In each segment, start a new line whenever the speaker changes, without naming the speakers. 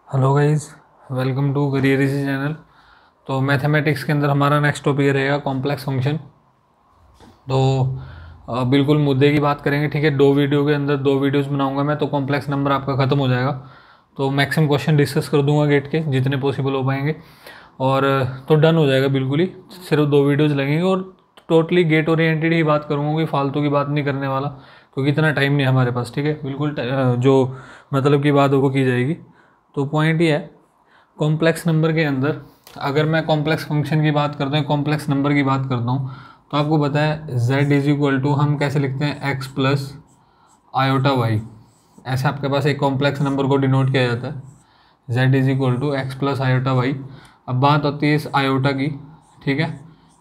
Hello guys, welcome to career easy channel. तो mathematics के अंदर हमारा नेक्स्ट टॉपिक रहेगा कॉम्प्लेक्स फंक्शन। तो बिल्कुल मुद्दे की बात करेंगे, ठीक है। दो वीडियो के अंदर दो वीडियोस बनाऊंगा मैं, तो कॉम्प्लेक्स नंबर आपका ख़त्म हो जाएगा। तो मैक्सिमम क्वेश्चन डिस्कस कर दूंगा गेट के, जितने पॉसिबल हो पाएंगे, और तो डन हो जाएगा बिल्कुल ही। सिर्फ दो वीडियोज़ लगेंगे और टोटली गेट ओरिएंटेड ही बात करूँगा, कोई फालतू की बात नहीं करने वाला, क्योंकि इतना टाइम नहीं हमारे पास, ठीक है। बिल्कुल जो मतलब की बात वो की जाएगी। तो पॉइंट ये है, कॉम्प्लेक्स नंबर के अंदर अगर मैं कॉम्प्लेक्स फंक्शन की बात करता हूँ, कॉम्प्लेक्स नंबर की बात करता हूँ, तो आपको पता है z इज इक्वल टू हम कैसे लिखते हैं, x प्लस आयोटा वाई। ऐसे आपके पास एक कॉम्प्लेक्स नंबर को डिनोट किया जाता है, z is equal to x plus iota y. अब बात होती है इस आयोटा की, ठीक है,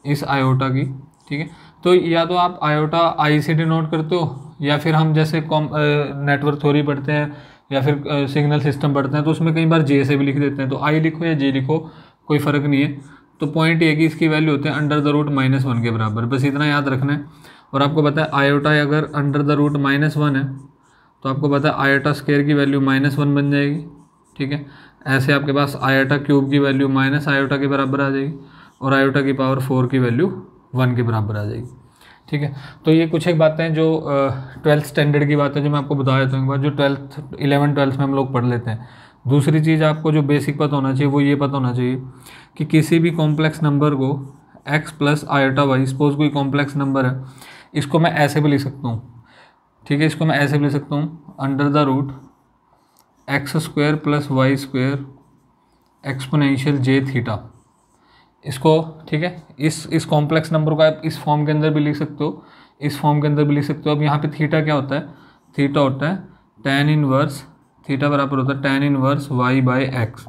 इस आयोटा की, ठीक है। तो या तो आप आयोटा आई से डिनोट करते हो, या फिर हम जैसे नेटवर्क थ्योरी पढ़ते हैं या फिर सिग्नल सिस्टम पढ़ते हैं, तो उसमें कई बार जे से भी लिख देते हैं। तो आई लिखो या जे लिखो, कोई फ़र्क नहीं है। तो पॉइंट ये है कि इसकी वैल्यू होते हैं अंडर द रूट -1 के बराबर, बस इतना याद रखना है। और आपको पता है आयोटा अगर अंडर द रूट -1 है, तो आपको पता है आयोटा स्क्वायर की वैल्यू -1 बन जाएगी, ठीक है। ऐसे आपके पास आयोटा क्यूब की वैल्यू माइनस आयोटा के बराबर आ जाएगी, और आयोटा की पावर 4 की वैल्यू 1 के बराबर आ जाएगी, ठीक है। तो ये कुछ एक बातें जो 12th स्टैंडर्ड की बात है, जो मैं आपको बता देता हूँ एक बार, जो 11th-12th में हम लोग पढ़ लेते हैं। दूसरी चीज़ आपको जो बेसिक पता होना चाहिए, वो ये पता होना चाहिए कि किसी भी कॉम्प्लेक्स नंबर को x plus iota y, suppose कोई कॉम्प्लेक्स नंबर है, इसको मैं ऐसे भी लिख सकता हूँ, ठीक है। इसको मैं ऐसे भी लिख सकता हूँ, under the root x square plus Y square exponential j theta. इसको, ठीक है, इस कॉम्प्लेक्स नंबर को आप इस फॉर्म के अंदर भी लिख सकते हो, इस फॉर्म के अंदर भी लिख सकते हो। अब यहाँ पे थीटा क्या होता है, थीटा होता है tan इनवर्स, थीटा बराबर होता है tan inverse y by x.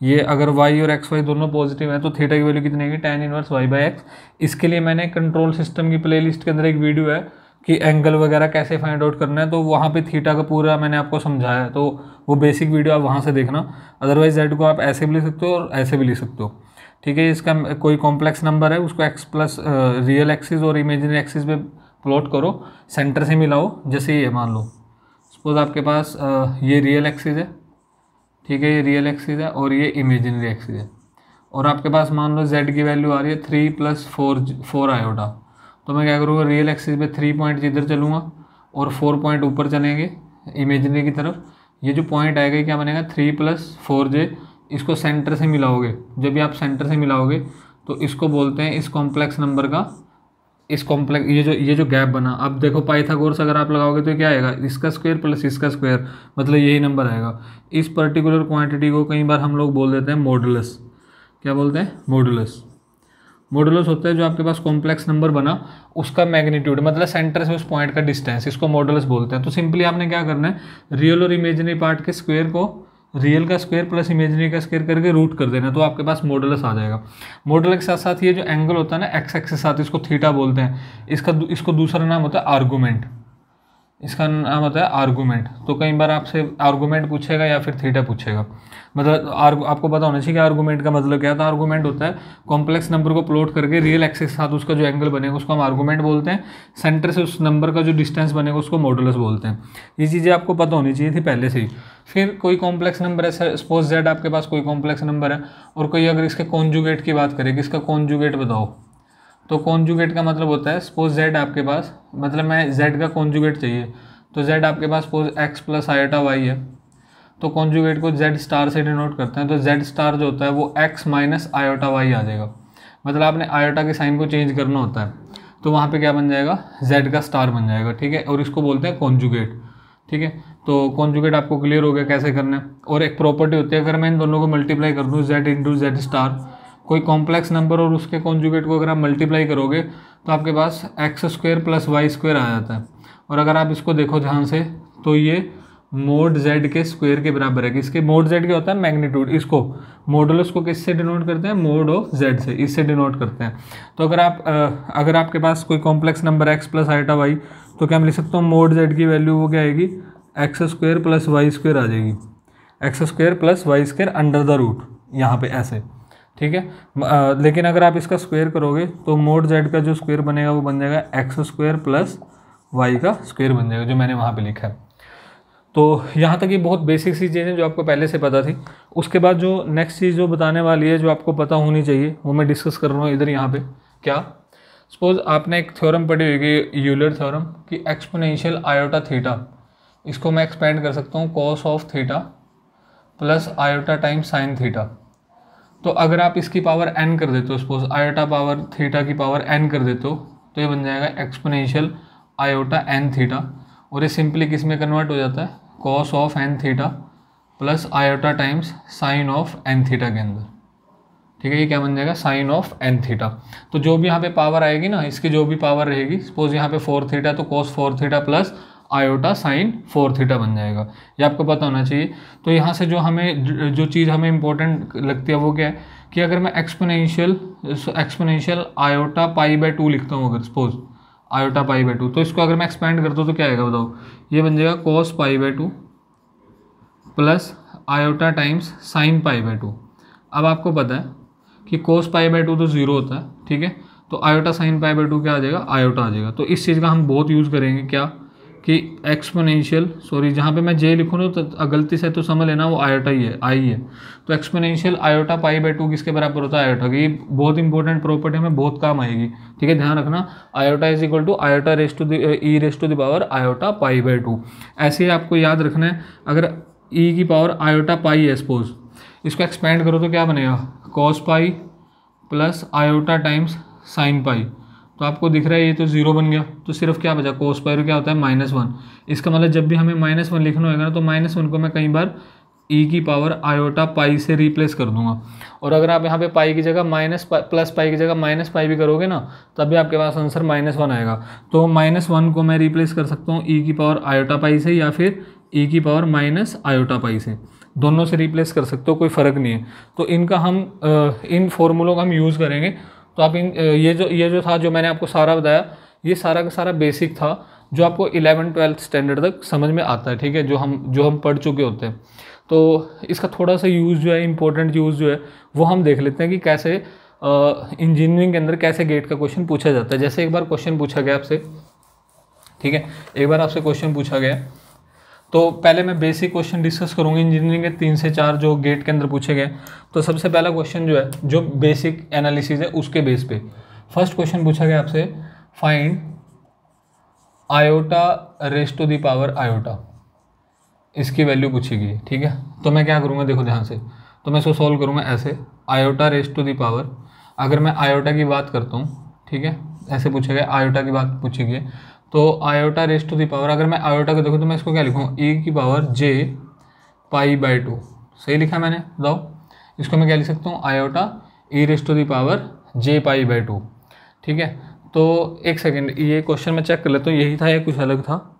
ये अगर y और xy दोनों पॉजिटिव है तो थीटा की वैल्यू कितनी आएगी, tan inverse y by x. इसके लिए मैंने कंट्रोल सिस्टम की प्लेलिस्ट के अंदर एक वीडियो है कि एंगल वगैरह कैसे फाइंड आउट करना है, तो वहाँ पे थीटा का पूरा मैंने आपको समझाया है, तो वो बेसिक वीडियो आप वहाँ से देखना। अदरवाइज जेड को आप ऐसे भी लिख सकते हो और ऐसे भी लिख सकते हो, ठीक है। इसका कोई कॉम्प्लेक्स नंबर है, उसको x प्लस रियल एक्सिस और इमेजिनरी एक्सिस पे प्लॉट करो, सेंटर से मिलाओ। जैसे ये मान लो, सपोज आपके पास ये रियल एक्सिस है, ठीक है, ये रियल एक्सिस है और ये इमेजिनरी एक्सिस है, और आपके पास मान लो z की वैल्यू आ रही है 3 + 4 आयोटा। तो मैं क्या करूँगा, रियल एक्सिस पे 3 पॉइंट इधर चलूँगा और 4 पॉइंट ऊपर चलेंगे इमेजिनरी की तरफ। ये जो पॉइंट आएगा क्या बनेगा, 3 + 4j। इसको सेंटर से मिलाओगे, जब भी आप सेंटर से मिलाओगे तो इसको बोलते हैं इस कॉम्प्लेक्स नंबर का, इस कॉम्प्लेक्स ये जो गैप बना। अब देखो पाइथागोरस अगर आप लगाओगे तो क्या आएगा, इसका स्क्वायर प्लस इसका स्क्वायर, मतलब यही नंबर आएगा। इस पर्टिकुलर क्वांटिटी को कई बार हम लोग बोल देते हैं मॉडुलस। क्या बोलते हैं, मॉडुलस। मॉडुलस होता है जो आपके पास कॉम्प्लेक्स नंबर बना उसका मैग्नीट्यूड, मतलब सेंटर से उस पॉइंट का डिस्टेंस, इसको मॉडुलस बोलते हैं। तो सिंपली आपने क्या करना है, रियल और इमेजिनरी पार्ट के स्क्वायर को रियल का स्क्वायर प्लस इमेजिनरी का स्क्वायर करके रूट कर देना, तो आपके पास मॉडुलस आ जाएगा। मॉडुलस के साथ साथ ये जो एंगल होता है ना एक्स एक्स के साथ, इसको थीटा बोलते हैं। इसको दूसरा नाम होता है आर्गूमेंट, इसका नाम होता है आर्गूमेंट। तो कई बार आपसे आर्गूमेंट पूछेगा या फिर थीटा पूछेगा, मतलब आपको पता होना चाहिए कि आर्गूमेंट का मतलब क्या है। तो आर्गूमेंट होता है कॉम्प्लेक्स नंबर को प्लॉट करके रियल एक्सिस के साथ उसका जो एंगल बनेगा उसको हम आर्गूमेंट बोलते हैं। सेंटर से उस नंबर का जो डिस्टेंस बनेगा उसको मॉडुलस बोलते हैं। ये चीज़ें आपको पता होनी चाहिए थी पहले से ही। फिर कोई कॉम्प्लेक्स नंबर है, सपोज जेड आपके पास कोई कॉम्प्लेक्स नंबर है, और कोई अगर इसके कॉन्जुगेट की बात करें कि इसका कॉन्जुगेट बताओ, तो कॉन्जुगेट का मतलब होता है सपोज जेड आपके पास, मतलब मैं जेड का कॉन्जुगेट चाहिए, तो जेड आपके पास suppose X plus iota Y है, तो कॉन्जुगेट को जेड स्टार से डिनोट करते हैं। तो जेड स्टार जो होता है वो एक्स माइनस आयोटा वाई आ जाएगा, मतलब आपने आयोटा के साइन को चेंज करना होता है, तो वहाँ पे क्या बन जाएगा, जेड का स्टार बन जाएगा, ठीक है। और इसको बोलते हैं कॉन्जुगेट, ठीक है। तो कॉन्जुगेट आपको क्लियर हो गया कैसे करना है। और एक प्रॉपर्टी होती है, अगर मैं इन दोनों को मल्टीप्लाई कर दूँ, जेड इंटू जेड स्टार, कोई कॉम्प्लेक्स नंबर और उसके कॉन्जुगेट को अगर आप मल्टीप्लाई करोगे तो आपके पास X square plus Y square आ जाता है। और अगर आप इसको देखो ध्यान से तो ये मोड जेड के स्क्वायर के बराबर है। किसके, मोड जेड क्या होता है, मैग्नीट्यूड। इसको मॉडुलस को किससे डिनोट करते हैं, मोड ऑफ जेड से, इससे डिनोट करते हैं। तो अगर आपके पास कोई complex number x plus iota y, तो क्या मैं लिख सकता हूँ मोड जेड की वैल्यू वो क्या आएगी, X square plus Y square आ जाएगी, X square plus Y square under the root, यहाँ पे ऐसे, ठीक है। लेकिन अगर आप इसका स्क्वायर करोगे तो मोड जेड का जो स्क्वायर बनेगा वो बन जाएगा एक्स स्क्वायर प्लस वाई का स्क्वायर बन जाएगा, जो मैंने वहाँ पे लिखा है। तो यहाँ तक ये बहुत बेसिक सी चीज़ है जो आपको पहले से पता थी। उसके बाद जो नेक्स्ट चीज़ जो बताने वाली है जो आपको पता होनी चाहिए वो मैं डिस्कस कर रहा हूँ इधर यहाँ पे। क्या, सपोज आपने एक थ्योरम पढ़ी होगी यूलर थ्योरम कि एक्सपोनेंशियल आयोटा थीटा, इसको मैं एक्सपेंड कर सकता हूँ cos of theta plus iota time sine theta. तो अगर आप इसकी पावर n कर देते हो, सपोज आयोटा पावर थीटा की पावर n कर देते हो, तो ये बन जाएगा एक्सपोनेंशियल आयोटा n थीटा, और ये सिंपली किस में कन्वर्ट हो जाता है, cos of n theta plus iota times sign of n theta के अंदर। ठीक है, ये क्या बन जाएगा, साइन ऑफ n थीटा। तो जो भी यहाँ पे पावर आएगी ना, इसकी जो भी पावर रहेगी, सपोज यहाँ पे 4 थीटा तो cos 4 theta plus iota sine 4 theta बन जाएगा। ये आपको पता होना चाहिए। तो यहाँ से जो चीज़ हमें इंपॉर्टेंट लगती है वो क्या है कि अगर मैं एक्सपोनेंशियल आयोटा पाई बाय 2 लिखता हूँ, अगर सपोज आयोटा पाई बाय 2, तो इसको अगर मैं एक्सपेंड करता हूँ तो क्या आएगा बताओ, ये बन जाएगा cos pi by 2 plus iota times sine pi by 2। अब आपको पता है कि कोस पाई बाय 2 तो 0 होता है, ठीक है, तो आयोटा साइन पाई बाय 2 क्या आ जाएगा, आयोटा आ जाएगा। तो इस चीज़ का हम बहुत यूज़ करेंगे, क्या कि एक्सपोनेंशियल, सॉरी जहाँ पे मैं जे लिखूँ ना तो गलती से तो समझ लेना वो आयोटा ही है, आई है। तो एक्सपोनेंशियल आयोटा पाई बाय 2 किसके बराबर होता है, आयोटा की। ये बहुत इंपॉर्टेंट प्रॉपर्टी में बहुत काम आएगी, ठीक है, ध्यान रखना। Iota is equal to iota raise to the power iota pi by 2। ऐसे ही आपको याद रखना है, अगर ई की पावर आयोटा पाई है सपोज, इसको एक्सपेंड करो तो क्या बनेगा, cos pi plus iota times sine pi. तो आपको दिख रहा है ये तो 0 बन गया, तो सिर्फ क्या बचा, कोस पाई क्या होता है -1। इसका मतलब जब भी हमें -1 लिखना होगा ना तो -1 को मैं कई बार ई की पावर आयोटा पाई से रिप्लेस कर दूंगा। और अगर आप यहाँ पे पाई की जगह प्लस पाई की जगह माइनस पाई भी करोगे ना, तब भी आपके पास आंसर -1 आएगा। तो -1 को मैं रिप्लेस कर सकता हूँ ई की पावर आयोटा पाई से या फिर ई की पावर माइनस आयोटा पाई से, दोनों से रिप्लेस कर सकते हो, कोई फ़र्क नहीं है। तो इनका हम इन फॉर्मूलों का हम यूज़ करेंगे। तो आप ये जो था जो मैंने आपको सारा बताया, ये सारा का सारा बेसिक था जो आपको 11th-12th स्टैंडर्ड तक समझ में आता है, ठीक है, जो हम पढ़ चुके होते हैं। तो इसका थोड़ा सा यूज़ जो है, इंपॉर्टेंट यूज़ जो है वो हम देख लेते हैं कि कैसे इंजीनियरिंग के अंदर कैसे गेट का क्वेश्चन पूछा जाता है। जैसे एक बार क्वेश्चन पूछा गया आपसे, ठीक है, एक बार आपसे क्वेश्चन पूछा गया, तो पहले मैं बेसिक क्वेश्चन डिस्कस करूँगी इंजीनियरिंग के 3 से 4 जो गेट के अंदर पूछे गए। तो सबसे पहला क्वेश्चन जो है, जो बेसिक एनालिसिस है उसके बेस पे फर्स्ट क्वेश्चन पूछा गया आपसे, find iota raise to the power iota, इसकी वैल्यू पूछी गई, ठीक है। तो मैं क्या करूँगा, देखो ध्यान से, तो मैं इसको सॉल्व करूँगा ऐसे, iota raise to the power, अगर मैं आयोटा की बात करता हूँ, ठीक है, ऐसे पूछा गया, आयोटा की बात पूछी गई, तो iota raise to the power, अगर मैं आयोटा को देखूँ तो मैं इसको क्या लिखूँ, ई की पावर जे पाई बाय 2, सही लिखा मैंने, बताओ इसको मैं क्या लिख सकता हूँ, iota e raise to the power j pi by 2, ठीक है। तो एक सेकेंड, ये क्वेश्चन मैं चेक कर लेता हूँ, यही था या कुछ अलग था,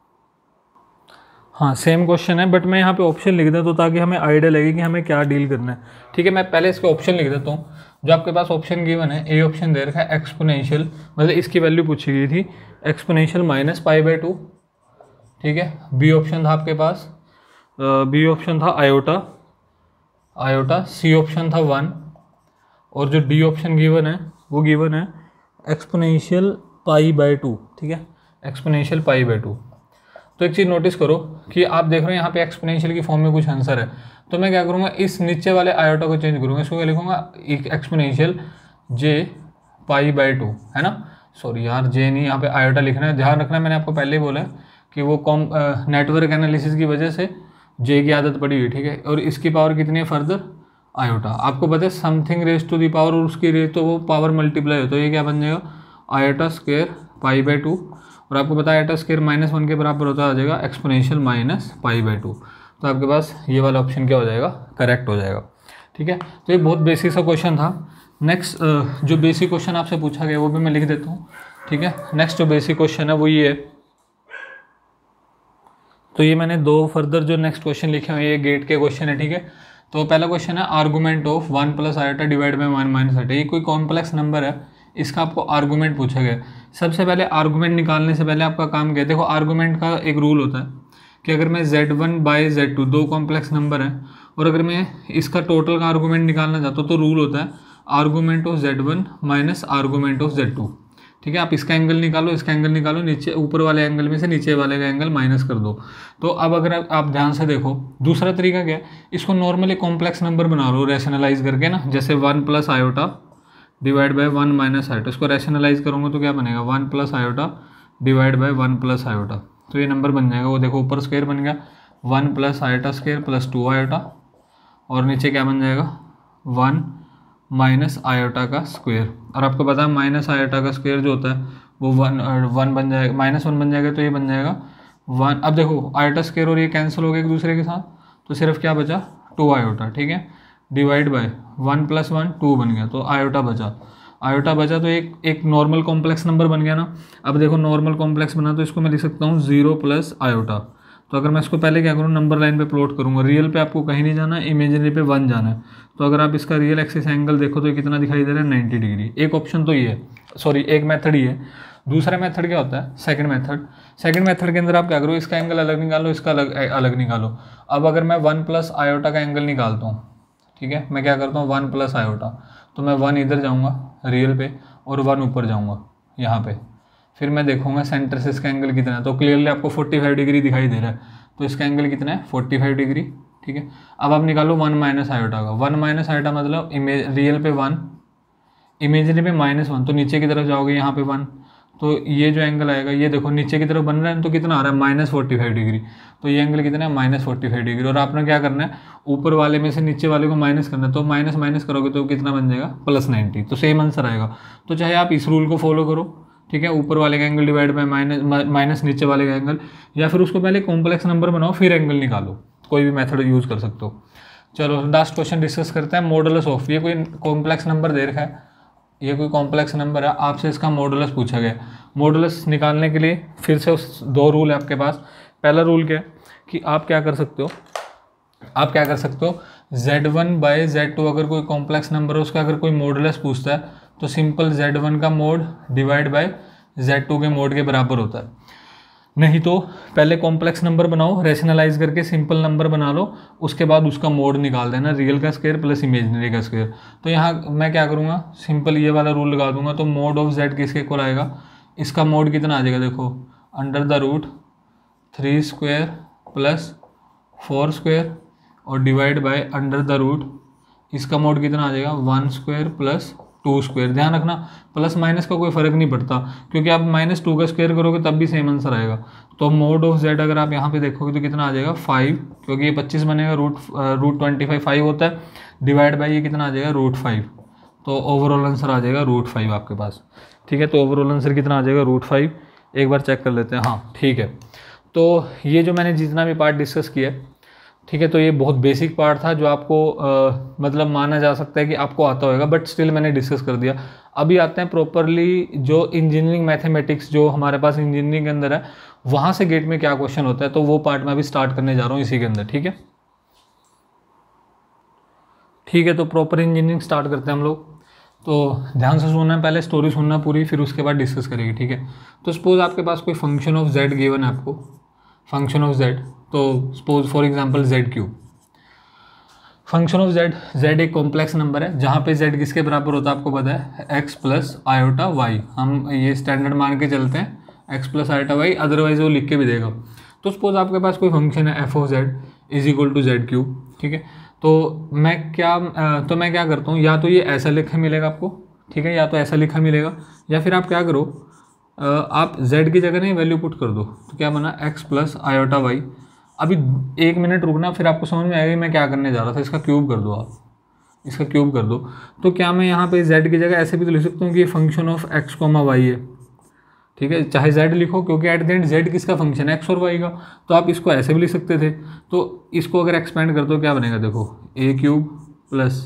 हाँ सेम क्वेश्चन है, बट मैं यहाँ पे ऑप्शन लिख देता हूँ ताकि हमें आइडिया लगे कि हमें क्या डील करना है, ठीक है। मैं पहले इसके ऑप्शन लिख देता हूँ। जो आपके पास ऑप्शन गिवन है, ए ऑप्शन दे रखा है एक्सपोनेंशियल, मतलब इसकी वैल्यू पूछी गई थी एक्सपोनेंशियल -π/2, ठीक है। बी ऑप्शन था आपके पास, बी ऑप्शन था आयोटा, सी ऑप्शन था 1, और जो डी ऑप्शन गिवन है वो गिवन है एक्सपोनेंशियल π/2, ठीक है, एक्सपोनेंशियल π/2। तो एक चीज़ नोटिस करो कि आप देख रहे हो यहाँ पे एक्सपोनेंशियल की फॉर्म में कुछ आंसर है, तो मैं क्या करूँगा, इस नीचे वाले आयोटा को चेंज करूँगा, इसको क्या लिखूँगा, एक्सपोनेंशियल जे π/2, है ना, सॉरी यार जे नहीं, यहाँ पे आयोटा लिखना है, ध्यान रखना, मैंने आपको पहले ही बोला है कि वो नेटवर्क एनालिसिस की वजह से जे की आदत पड़ी हुई, ठीक है। और इसकी पावर कितनी है फर्दर, आयोटा, आपको पता है something raise to the power, और उसकी रेस तो वो पावर मल्टीप्लाई हो, तो ये क्या बन जाएगा, आयोटा स्क्वायर π/2, और आपको पता है आयोटा स्क्वायर -1 के बराबर होता आ जाएगा एक्सपोनेंशियल -π/2। तो आपके पास ये वाला ऑप्शन क्या हो जाएगा, करेक्ट हो जाएगा, ठीक है। तो ये बहुत बेसिक सा क्वेश्चन था। नेक्स्ट जो बेसिक क्वेश्चन आपसे पूछा गया वो भी मैं लिख देता हूँ, ठीक है। नेक्स्ट जो बेसिक क्वेश्चन है वो ये है, तो ये मैंने 2 फर्दर जो नेक्स्ट क्वेश्चन लिखे हुए हैं ये गेट के क्वेश्चन है, ठीक है। तो पहला क्वेश्चन है argument of 1 + iota divide by 1 - iota, ये कोई कॉम्प्लेक्स नंबर है, इसका आपको आर्गूमेंट पूछा गया। सबसे पहले आर्गूमेंट निकालने से पहले आपका काम क्या है, देखो आर्गूमेंट का एक रूल होता है कि अगर मैं Z1 / Z2 2 कॉम्प्लेक्स नंबर है, और अगर मैं इसका टोटल का आर्गूमेंट निकालना चाहता हूँ तो रूल होता है argument of Z1 - argument of Z2, ठीक है। आप इसका एंगल निकालो, इसका एंगल निकालो, नीचे ऊपर वाले एंगल में से नीचे वाले का एंगल माइनस कर दो। तो अब अगर आप ध्यान से देखो, दूसरा तरीका क्या है, इसको नॉर्मली कॉम्प्लेक्स नंबर बना लो रैशनलाइज करके ना, जैसे 1 plus iota divide by 1 minus iota. इसको रैशनलाइज करूँगा तो क्या बनेगा, 1 plus iota divide by 1 plus iota. तो ये नंबर बन जाएगा, वो देखो ऊपर स्क्वायर बन गया 1 plus iota square plus 2 iota, और नीचे क्या बन जाएगा 1 माइनस आयोटा का स्क्वायर। और आपको पता है माइनस आयोटा का स्क्वायर जो होता है वो 1 बन जाएगा, -1 बन जाएगा, तो ये बन जाएगा 1। अब देखो आयोटा स्क्वायर और ये कैंसिल हो गए एक दूसरे के साथ, तो सिर्फ क्या बचा 2 आयोटा, ठीक है, डिवाइड बाय 1 प्लस 1 2 बन गया, तो आयोटा बचा। आयोटा बचा तो एक नॉर्मल कॉम्प्लेक्स नंबर बन गया ना। अब देखो नॉर्मल कॉम्प्लेक्स बना तो इसको मैं लिख सकता हूँ 0 प्लस आयोटा। तो अगर मैं इसको पहले क्या करूँ, नंबर लाइन पे प्लॉट करूँगा, रियल पे आपको कहीं नहीं जाना, इमेजिनरी पे 1 जाना है। तो अगर आप इसका रियल एक्सिस एंगल देखो तो ये कितना दिखाई दे रहा है 90 डिग्री। एक ऑप्शन तो ये है, सॉरी एक मेथड ही है। दूसरा मेथड क्या होता है, सेकंड मेथड के अंदर आप क्या करो, इसका एंगल अलग निकालो, इसका अलग निकालो। अब अगर मैं 1 प्लस आयोटा का एंगल निकालता हूँ, ठीक है, मैं क्या करता हूँ 1 प्लस आयोटा, तो मैं 1 इधर जाऊँगा रियल पे और 1 ऊपर जाऊँगा यहाँ पे, फिर मैं देखूँगा सेंटर से इसका एंगल कितना है। तो क्लियरली आपको 45 डिग्री दिखाई दे रहा है, तो इसका एंगल कितना है 45 डिग्री, ठीक है। अब आप निकालो 1 माइनस आयोटा का, 1 माइनस आयोटा मतलब रियल पे 1, इमेजिनरी पे -1, तो नीचे की तरफ जाओगे यहाँ पे 1, तो ये जो एंगल आएगा, ये देखो नीचे की तरफ बन रहा है तो कितना आ रहा है -45 डिग्री, तो ये एंगल कितना है -45 डिग्री। और आपने क्या करना है, ऊपर वाले में से नीचे वाले को माइनस करना है, तो माइनस माइनस करोगे तो कितना बन जाएगा +90, तो सेम आंसर आएगा। तो चाहे आप इस रूल को फॉलो करो, ठीक है, ऊपर वाले का एंगल डिवाइड बाय माइनस नीचे वाले का एंगल, या फिर उसको पहले कॉम्प्लेक्स नंबर बनाओ फिर एंगल निकालो, कोई भी मेथड यूज़ कर सकते हो। चलो लास्ट क्वेश्चन डिस्कस करते हैं, मॉडुलस ऑफ। ये कोई कॉम्प्लेक्स नंबर दे रखा है, ये कोई कॉम्प्लेक्स नंबर है, आपसे इसका मॉडुलस पूछा गया। मॉडुलस निकालने के लिए फिर से उस 2 रूल है आपके पास। पहला रूल क्या है कि आप क्या कर सकते हो, Z1 बाय Z2 अगर कोई कॉम्प्लेक्स नंबर है उसका अगर कोई मॉडुलस पूछता है तो सिंपल Z1 का मोड डिवाइड बाय Z2 के मोड के बराबर होता है। नहीं तो पहले कॉम्प्लेक्स नंबर बनाओ, रैशनलाइज करके सिंपल नंबर बना लो, उसके बाद उसका मोड निकाल देना, रियल का स्क्वायर प्लस इमेजिनरी का स्क्वायर। तो यहाँ मैं क्या करूँगा, सिंपल ये वाला रूल लगा दूंगा, तो मोड ऑफ Z किसके इक्वल आएगा, इसका मोड कितना आ जाएगा, देखो √3 स्क्वायर प्लस 4 स्क्वायर और डिवाइड बाय √, इसका मोड कितना आ जाएगा 1 स्क्वायर प्लस 2 स्क्वायर। ध्यान रखना प्लस माइनस का कोई फ़र्क नहीं पड़ता, क्योंकि आप -2 का स्क्वायर करोगे तब भी सेम आंसर आएगा। तो मोड ऑफ Z अगर आप यहाँ पे देखोगे तो कितना आ जाएगा 5, क्योंकि ये 25 बनेगा, √25 5 होता है, डिवाइड बाई ये कितना आ जाएगा √5, तो ओवरऑल आंसर आ जाएगा √5 आपके पास, ठीक है। तो ओवरऑल आंसर कितना आ जाएगा √5, एक बार चेक कर लेते हैं, हाँ ठीक है। तो ये जो मैंने जितना भी पार्ट डिस्कस किया, ठीक है, तो ये बहुत बेसिक पार्ट था जो आपको मतलब माना जा सकता है कि आपको आता होगा, बट स्टिल मैंने डिस्कस कर दिया। अभी आते हैं प्रॉपरली जो इंजीनियरिंग मैथमेटिक्स जो हमारे पास इंजीनियरिंग के अंदर है, वहाँ से गेट में क्या क्वेश्चन होता है, तो वो पार्ट मैं अभी स्टार्ट करने जा रहा हूँ इसी के अंदर, ठीक है। ठीक है, तो प्रॉपर इंजीनियरिंग स्टार्ट करते हैं हम लोग। तो ध्यान से सुनना है, पहले स्टोरी सुनना पूरी, फिर उसके बाद डिस्कस करेंगे, ठीक है। तो सपोज आपके पास कोई फंक्शन ऑफ Z गिवन है आपको, फंक्शन ऑफ Z, तो suppose for example Z3। Function of Z एक कॉम्प्लेक्स नंबर है जहाँ पे Z किसके बराबर होता है आपको पता है, x प्लस आयोटा वाई। हम ये स्टैंडर्ड मान के चलते हैं x plus iota y, otherwise वो लिख के भी देगा। तो सपोज आपके पास कोई फंक्शन है f of Z is equal to Z3, ठीक है। तो मैं क्या करता हूँ, या तो ये ऐसा लिखा मिलेगा आपको, ठीक है, या तो ऐसा लिखा मिलेगा, या फिर आप क्या करो, आप Z की जगह नहीं वैल्यू पुट कर दो, तो क्या बना x प्लस आयोटा वाई। अभी 1 मिनट रुकना, फिर आपको समझ में आएगा मैं क्या करने जा रहा था। इसका क्यूब कर दो, आप इसका क्यूब कर दो। तो क्या मैं यहाँ पे Z की जगह ऐसे भी तो लिख सकता हूँ कि ये फंक्शन ऑफ x, y है, ठीक है, चाहे Z लिखो, क्योंकि एट द एंड Z किसका फंक्शन है, x और y का। तो आप इसको ऐसे भी लिख सकते थे। तो इसको अगर एक्सपेंड कर दो क्या बनेगा, देखो a³ plus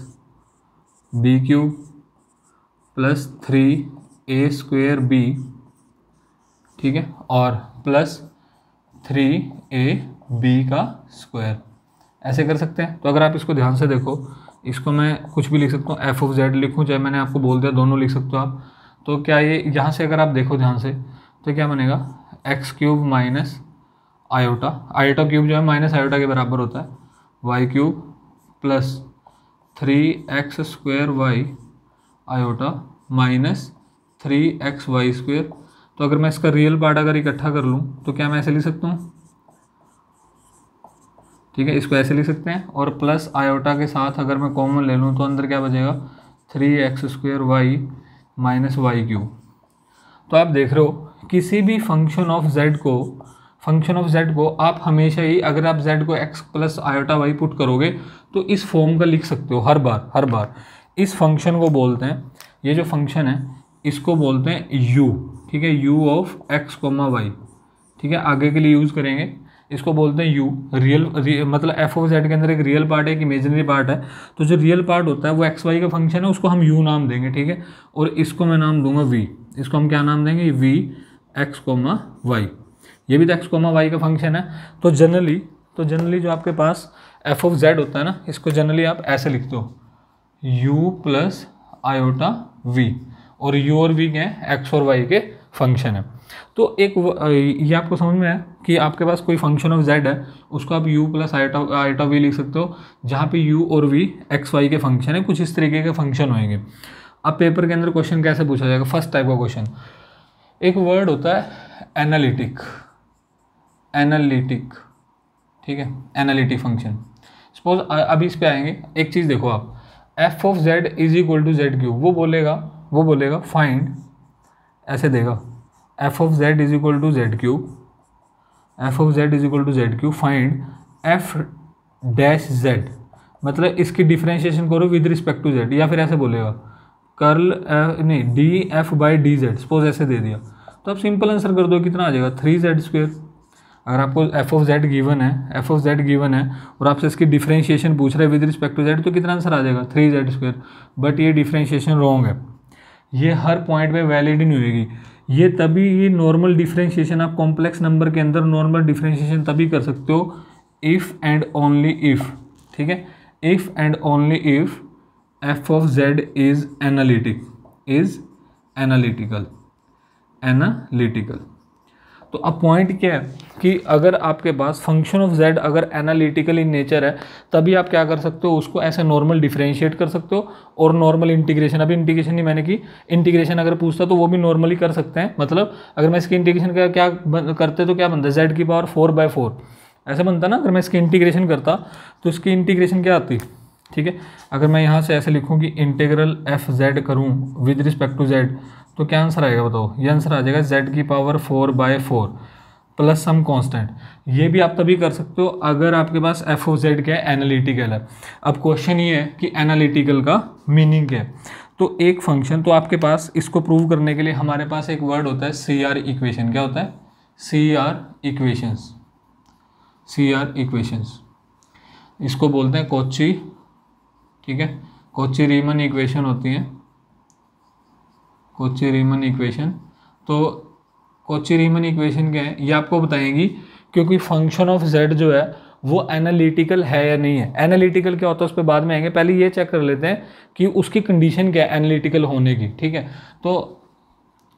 b³ plus 3a²b, ठीक है, और प्लस 3ab का स्क्वायर, ऐसे कर सकते हैं। तो अगर आप इसको ध्यान से देखो, इसको मैं कुछ भी लिख सकता हूँ, f ऑफ Z लिखूँ, चाहे मैंने आपको बोल दिया दोनों लिख सकते हो आप। तो क्या ये यहाँ से अगर आप देखो ध्यान से, तो क्या बनेगा x³ माइनस आयोटा क्यूब जो है माइनस आयोटा के बराबर होता है, y³ plus 3x² y iota minus 3xy²। तो अगर मैं इसका रियल पार्ट अगर इकट्ठा कर लूँ तो क्या मैं ऐसे लिख सकता हूँ, ठीक है, इसको ऐसे लिख सकते हैं। और प्लस आयोटा के साथ अगर मैं कॉमन ले लूँ तो अंदर क्या बचेगा, 3x² माइनस y³। तो आप देख रहे हो किसी भी फंक्शन ऑफ z को आप हमेशा ही, अगर आप z को x plus iota y put करोगे तो इस फॉर्म का लिख सकते हो हर बार। इस फंक्शन को बोलते हैं, ये जो फंक्शन है इसको बोलते हैं u, ठीक है, u ऑफ x, y, ठीक है, आगे के लिए यूज़ करेंगे। इसको बोलते हैं u, रियल मतलब f ऑफ z के अंदर एक रियल पार्ट है, एक इमेजिनरी पार्ट है। तो जो रियल पार्ट होता है वो x y का फंक्शन है, उसको हम u नाम देंगे, ठीक है। और इसको मैं नाम दूंगा v, इसको हम क्या नाम देंगे, v x, y। ये भी तो x, y का फंक्शन है। तो जनरली जो आपके पास f ऑफ z होता है ना, इसको जनरली आप ऐसे लिखते हो u प्लस आयोटा v, और u और v क्या है, x और y के फंक्शन है। तो एक ये आपको समझ में है कि आपके पास कोई फंक्शन ऑफ z है, उसको आप u प्लस आयोटा v लिख सकते हो, जहाँ पे u और v x y के फंक्शन है। कुछ इस तरीके के फंक्शन होंगे। अब पेपर के अंदर क्वेश्चन कैसे पूछा जाएगा, फर्स्ट टाइप का क्वेश्चन, एक वर्ड होता है एनालिटिक, ठीक है, एनालिटिक फंक्शन। सपोज अभी इस पे आएंगे, एक चीज़ देखो आप, f of z is equal to z cube, वो बोलेगा फाइंड, ऐसे देगा f of z is equal to z cube, find f dash z, मतलब इसकी डिफ्रेंशिएशन करो विद रिस्पेक्ट टू z, या फिर ऐसे बोलेगा curl D F by D Z, suppose ऐसे दे दिया। तो आप सिंपल आंसर कर दो, कितना आ जाएगा, 3z²। अगर आपको f ऑफ z गिवन है और आपसे इसकी डिफ्रेंशिएशन पूछ रहा है विद रिस्पेक्ट टू z, तो कितना आंसर आ जाएगा, 3z²। बट ये डिफ्रेंशिएशन रॉन्ग है, ये हर पॉइंट पे वैलिड नहीं होगी। ये तभी, ये नॉर्मल डिफ्रेंशिएशन आप कॉम्प्लेक्स नंबर के अंदर नॉर्मल डिफ्रेंशिएशन तभी कर सकते हो इफ़ एंड ओनली इफ़, ठीक है, if and only if f of z is analytical. तो अब पॉइंट क्या है कि अगर आपके पास फंक्शन ऑफ z अगर एनालिटिकल इन नेचर है, तभी आप क्या कर सकते हो, उसको ऐसे नॉर्मल डिफरेंशिएट कर सकते हो। और नॉर्मल इंटीग्रेशन, अभी इंटीग्रेशन नहीं मैंने की, इंटीग्रेशन अगर पूछता तो वो भी नॉर्मली कर सकते हैं। मतलब अगर मैं इसकी इंटीग्रेशन का क्या करते तो क्या बनता है, z⁴/4 ऐसे बनता ना। अगर मैं इसकी इंटीग्रेशन करता तो इसकी इंटीग्रेशन क्या आती, ठीक है। अगर मैं यहाँ से ऐसे लिखूँ कि इंटीग्रल f(z) करूँ विद रिस्पेक्ट टू z, तो क्या आंसर आएगा बताओ, ये आंसर आ जाएगा z⁴/4 प्लस सम कांस्टेंट। ये भी आप तभी कर सकते हो अगर आपके पास f ऑफ z क्या है, एनालिटिकल है। अब क्वेश्चन ये है कि एनालिटिकल का मीनिंग क्या है। तो एक फंक्शन, तो आपके पास इसको प्रूव करने के लिए हमारे पास एक वर्ड होता है CR इक्वेशन। क्या होता है, CR इक्वेशंस। इसको बोलते हैं कॉची, ठीक है, कॉची-रीमन इक्वेशन होती है, कॉची-रीमन इक्वेशन। तो कॉची-रीमन इक्वेशन क्या है, ये आपको बताएंगी क्योंकि फंक्शन ऑफ z जो है वो एनालिटिकल है या नहीं है। एनालिटिकल क्या होता है उस पर बाद में आएंगे, पहले ये चेक कर लेते हैं कि उसकी कंडीशन क्या है एनालिटिकल होने की, ठीक है। तो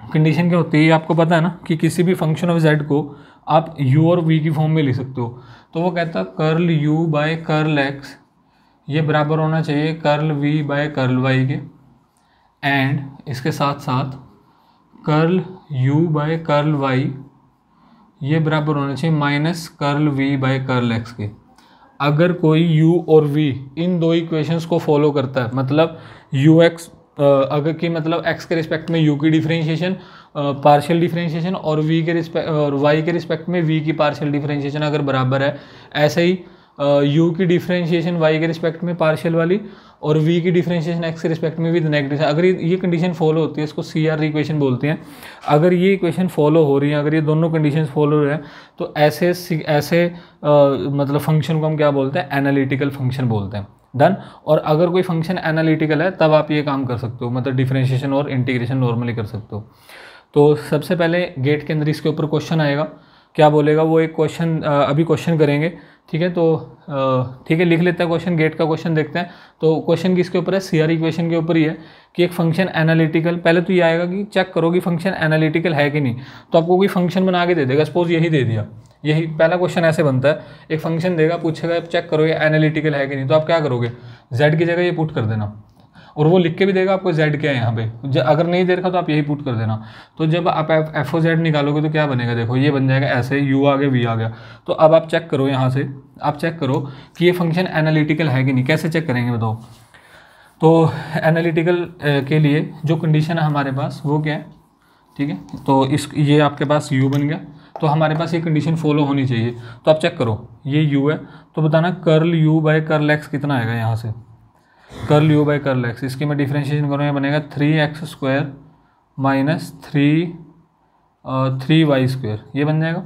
कंडीशन क्या होती है, ये आपको पता है ना कि किसी भी फंक्शन ऑफ z को आप u और v की फॉर्म में लिख सकते हो। तो वो कहता है curl u by curl x ये बराबर होना चाहिए curl v by curl y के, एंड इसके साथ साथ curl u by curl y ये बराबर होना चाहिए minus curl v by curl x के। अगर कोई u और v इन दो इक्वेशंस को फॉलो करता है, मतलब ux अगर कि मतलब x के रिस्पेक्ट में u की डिफरेंशिएशन पार्शियल डिफरेंशिएशन और v के रिस्पेक्ट और y के रिस्पेक्ट में v की पार्शियल डिफरेंशिएशन अगर बराबर है, ऐसे ही u की डिफरेंशिएशन y के रिस्पेक्ट में पार्शियल वाली और v की डिफरेंशिएशन x के रिस्पेक्ट में विद नेगेटिव, अगर ये कंडीशन फॉलो होती है, इसको CR इक्वेशन बोलते हैं। अगर ये इक्वेशन फॉलो हो रही है, अगर ये दोनों कंडीशंस फॉलो हो रहे हैं, तो ऐसे मतलब फंक्शन को हम क्या बोलते हैं, एनालिटिकल फंक्शन बोलते हैं। डन। और अगर कोई फंक्शन एनालिटिकल है तब आप ये काम कर सकते हो, मतलब डिफरेंशिएशन और इंटीग्रेशन नॉर्मली कर सकते हो। तो सबसे पहले गेट के अंदर इसके ऊपर क्वेश्चन आएगा, क्या बोलेगा वो एक क्वेश्चन अभी क्वेश्चन करेंगे, ठीक है। तो ठीक है, लिख लेते हैं क्वेश्चन, गेट का क्वेश्चन देखते हैं। तो क्वेश्चन किसके ऊपर है, CR इक्वेशन के ऊपर ही है कि एक फंक्शन एनालिटिकल, पहले तो ये आएगा कि चेक करो कि फंक्शन एनालिटिकल है कि नहीं। तो आपको कोई फंक्शन बना के दे देगा, सपोज यही दे दिया, यही पहला क्वेश्चन ऐसे बनता है, एक फंक्शन देगा, पूछेगा चेक करो ये एनालिटिकल है कि नहीं। तो आप क्या करोगे, z की जगह ये पुट कर देना, और वो लिख के भी देगा आपको z क्या है यहाँ पे। अगर नहीं दे रखा तो आप यही पुट कर देना। तो जब आप एफ ओ जेड निकालोगे तो क्या बनेगा, देखो ये बन जाएगा ऐसे, u आ गया v आ गया। तो अब आप चेक करो, यहाँ से आप चेक करो कि ये फंक्शन एनालिटिकल है कि नहीं। कैसे चेक करेंगे बताओ। तो एनालिटिकल के लिए जो कंडीशन है हमारे पास वो क्या है, ठीक है। तो ये आपके पास u बन गया, तो हमारे पास ये कंडीशन फॉलो होनी चाहिए। तो आप चेक करो, ये u है, तो बताना curl u by curl x कितना आएगा। यहाँ से curl u by curl x, इसकी मैं डिफ्रेंशिएशन करूँगा, बनेगा 3x² माइनस 3y², ये बन जाएगा।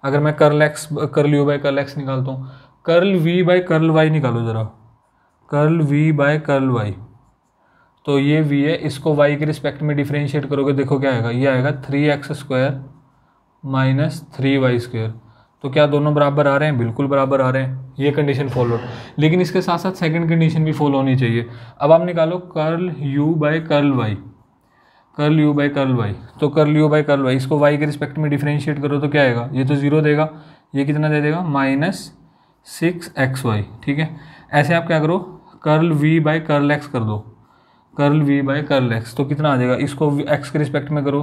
अगर मैं curl u by curl x निकालता हूँ, curl v by curl y निकालो ज़रा, curl v by curl y, तो ये v है, इसको y के रिस्पेक्ट में डिफ्रेंशिएट करोगे, देखो क्या आएगा, ये आएगा 3x² माइनस 3y²। तो क्या दोनों बराबर आ रहे हैं, बिल्कुल बराबर आ रहे हैं, ये कंडीशन फॉलो। लेकिन इसके साथ साथ सेकंड कंडीशन भी फॉलो होनी चाहिए। अब आप निकालो curl u by curl y, curl u by curl y, तो curl u by curl y, इसको y के रिस्पेक्ट में डिफ्रेंशिएट करो तो क्या आएगा, ये तो 0 देगा, ये कितना दे देगा -6xy, ठीक है। ऐसे आप क्या करो, curl v by curl x कर दो, curl v by curl x, तो कितना आ जाएगा, इसको x के रिस्पेक्ट में करो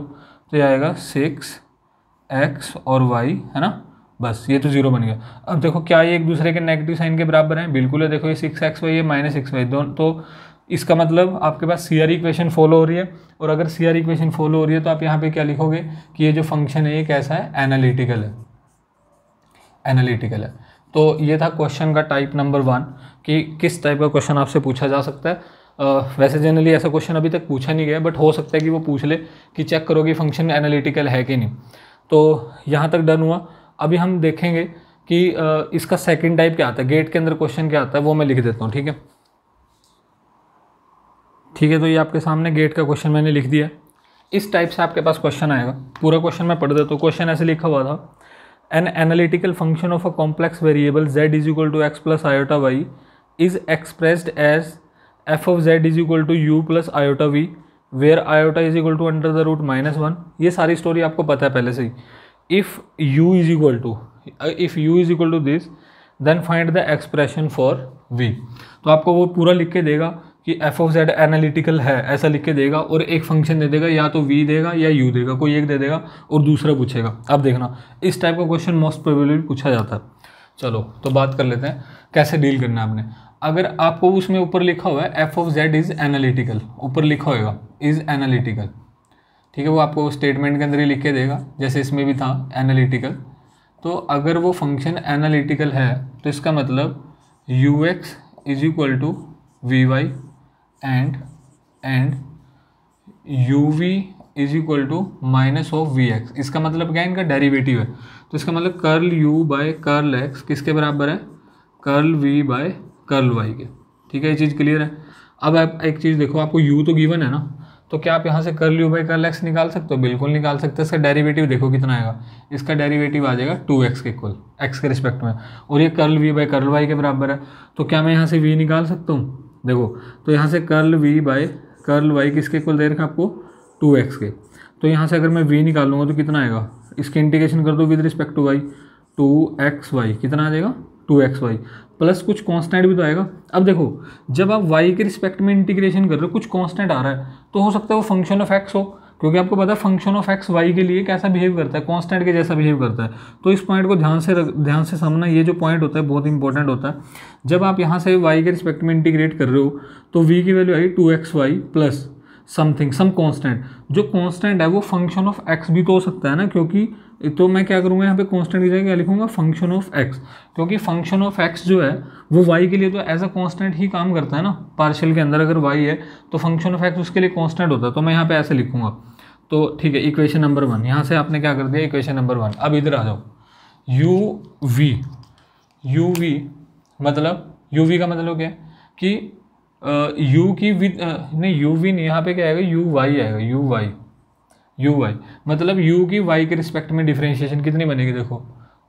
तो ये आएगा 6x और y, है ना, बस ये तो 0 बन गया। अब देखो क्या ये एक दूसरे के नेगेटिव साइन के बराबर हैं, बिल्कुल है। देखो ये 6xy है -6y, दोनों, तो इसका मतलब आपके पास CR इक्वेशन फॉलो हो रही है। और अगर CR इक्वेशन फॉलो हो रही है तो आप यहाँ पे क्या लिखोगे कि ये जो फंक्शन है ये कैसा है, एनालिटिकल है, एनालिटिकल है। तो ये था क्वेश्चन का टाइप नंबर 1 कि किस टाइप का क्वेश्चन आपसे पूछा जा सकता है। वैसे जनरली ऐसा क्वेश्चन अभी तक पूछा नहीं गया, बट हो सकता है कि वो पूछ ले कि चेक करो कि फंक्शन एनालिटिकल है कि नहीं। तो यहाँ तक डन हुआ। अभी हम देखेंगे कि इसका सेकंड टाइप क्या आता है, गेट के अंदर क्वेश्चन क्या आता है, वो मैं लिख देता हूँ, ठीक है। ठीक है, तो ये आपके सामने गेट का क्वेश्चन मैंने लिख दिया। इस टाइप से आपके पास क्वेश्चन आएगा, पूरा क्वेश्चन मैं पढ़ देता हूँ। क्वेश्चन ऐसे लिखा हुआ था, an analytical function of a complex variable z is equal to x plus iota Y is expressed as f of z is equal to u plus iota v where iota is equal to under the root -1। ये सारी story आपको पता है पहले से ही। If u is equal to this then find the expression for v। तो आपको वो पूरा लिख के देगा कि f ऑफ z एनालिटिकल है, ऐसा लिख के देगा, और एक फंक्शन दे देगा, या तो v देगा या u देगा, कोई एक दे देगा और दूसरा पूछेगा। अब देखना, इस टाइप का क्वेश्चन मोस्ट प्रोबेबली पूछा जाता है। चलो तो बात कर लेते हैं कैसे डील करना है आपने। अगर आपको उसमें ऊपर लिखा हुआ है f of z is analytical, ऊपर लिखा होगा इज़ एनालिटिकल, ठीक है, वो आपको स्टेटमेंट के अंदर ही लिख के देगा, जैसे इसमें भी था एनालिटिकल। तो अगर वो फंक्शन एनालिटिकल है तो इसका मतलब ux is equal to v y and uv is equal to minus of v x. इसका मतलब क्या है, इनका डेरिवेटिव है। तो इसका मतलब curl u by curl x किसके बराबर है, curl v by curl y के, ठीक है, ये चीज़ क्लियर है। अब आप एक चीज़ देखो, आपको u तो गिवन है ना, तो क्या आप यहाँ से curl u by curl x निकाल सकते हो, बिल्कुल निकाल सकते हैं। इसका डेरिवेटिव देखो कितना आएगा, इसका डेरिवेटिव आ जाएगा 2x के इक्वल, x के रिस्पेक्ट में, और ये curl v by curl y के बराबर है। तो क्या मैं यहाँ से v निकाल सकता हूँ, देखो, तो यहाँ से curl v by curl y किसके इक्वल दे रखा आपको, 2x के। तो यहाँ से अगर मैं v निकालूंगा तो कितना आएगा, इसकी इंटीग्रेशन कर दो with respect to y, 2xy कितना आ जाएगा, 2xy प्लस कुछ कांस्टेंट भी तो आएगा। अब देखो, जब आप y के रिस्पेक्ट में इंटीग्रेशन कर रहे हो, कुछ कांस्टेंट आ रहा है, तो हो सकता है वो फंक्शन ऑफ x हो, क्योंकि आपको पता है फंक्शन ऑफ x y के लिए कैसा बिहेव करता है, कांस्टेंट के जैसा बिहेव करता है। तो इस पॉइंट को ध्यान से समझना, ये जो पॉइंट होता है बहुत इंपॉर्टेंट होता है। जब आप यहाँ से y के रिस्पेक्ट में इंटीग्रेट कर रहे हो तो v की वैल्यू आई 2xy plus something some constant. जो कांस्टेंट है वो फंक्शन ऑफ x भी तो हो सकता है ना, क्योंकि तो मैं क्या करूँगा यहाँ पे कांस्टेंट की जगह क्या लिखूंगा, फंक्शन ऑफ x, क्योंकि फंक्शन ऑफ x जो है वो y के लिए तो एज अ कांस्टेंट ही काम करता है ना। पार्शियल के अंदर अगर y है तो फंक्शन ऑफ x उसके लिए कांस्टेंट होता है, तो मैं यहाँ पे ऐसे लिखूंगा। तो ठीक है, इक्वेशन नंबर 1 यहाँ से आपने क्या कर दिया, इक्वेशन नंबर 1। अब इधर आ जाओ, uv मतलब uv का मतलब क्या है कि u की विद नहीं, uv नहीं, यहाँ पे क्या आएगा, uy आएगा, uy मतलब u की y के रिस्पेक्ट में डिफरेंशिएशन कितनी बनेगी, देखो,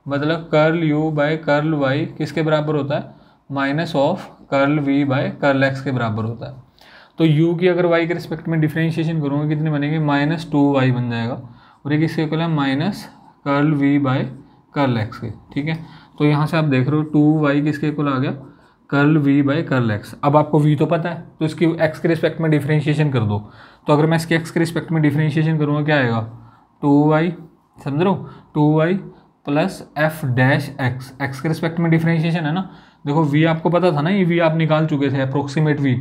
मतलब curl u by curl y किसके बराबर होता है, minus of curl v by curl x के बराबर होता है। तो u की अगर y के रिस्पेक्ट में डिफरेंशिएशन करूँगा कितनी बनेगी, -2y बन जाएगा, और ये किसके इक्वल है, minus curl v by curl x के, ठीक है। तो यहाँ से आप देख रहे हो 2y किसके इक्वल आ गया, curl v by curl x। अब आपको v तो पता है, तो इसकी x के रिस्पेक्ट में डिफ्रेंशिएशन कर दो। तो अगर मैं इसके x के रिस्पेक्ट में डिफ्रेंशिएशन करूँगा क्या आएगा, 2y, समझ रहे हो, 2y plus F dash x, x के रिस्पेक्ट में डिफ्रेंशिएशन है ना। देखो v आपको पता था ना, ये v आप निकाल चुके थे, अप्रोक्सीमेट v,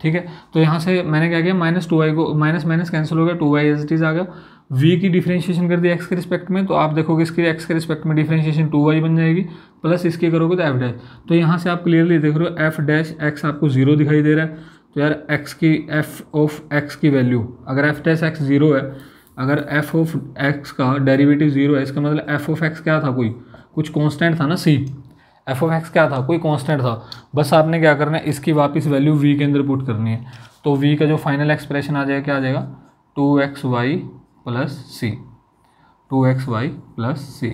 ठीक है। तो यहाँ से मैंने क्या किया, -2y को माइनस माइनस कैंसिल हो गया, 2y एज इट इज आ गया। v की डिफ्रेंशिएशन कर दी x के रिस्पेक्ट में, तो आप देखोगे इसकी x के रिस्पेक्ट में डिफ्रेंशिएशन 2y बन जाएगी, प्लस इसकी करोगे तो f डैश। तो यहाँ से आप क्लियरली देख रहे हो f डैश x आपको 0 दिखाई दे रहा है। तो यार x की f ऑफ x की वैल्यू, अगर f डैश x 0 है, अगर f ऑफ x का डेरिवेटिव 0 है, इसका मतलब f ऑफ x क्या था, कुछ कांस्टेंट था ना, c, f ऑफ x क्या था, कोई कांस्टेंट था। बस आपने क्या करना है, इसकी वापस वैल्यू v के अंदर पुट करनी है। तो v का जो फाइनल एक्सप्रेशन आ जाएगा, क्या आ जाएगा, 2xy प्लस सी, 2xy प्लस सी।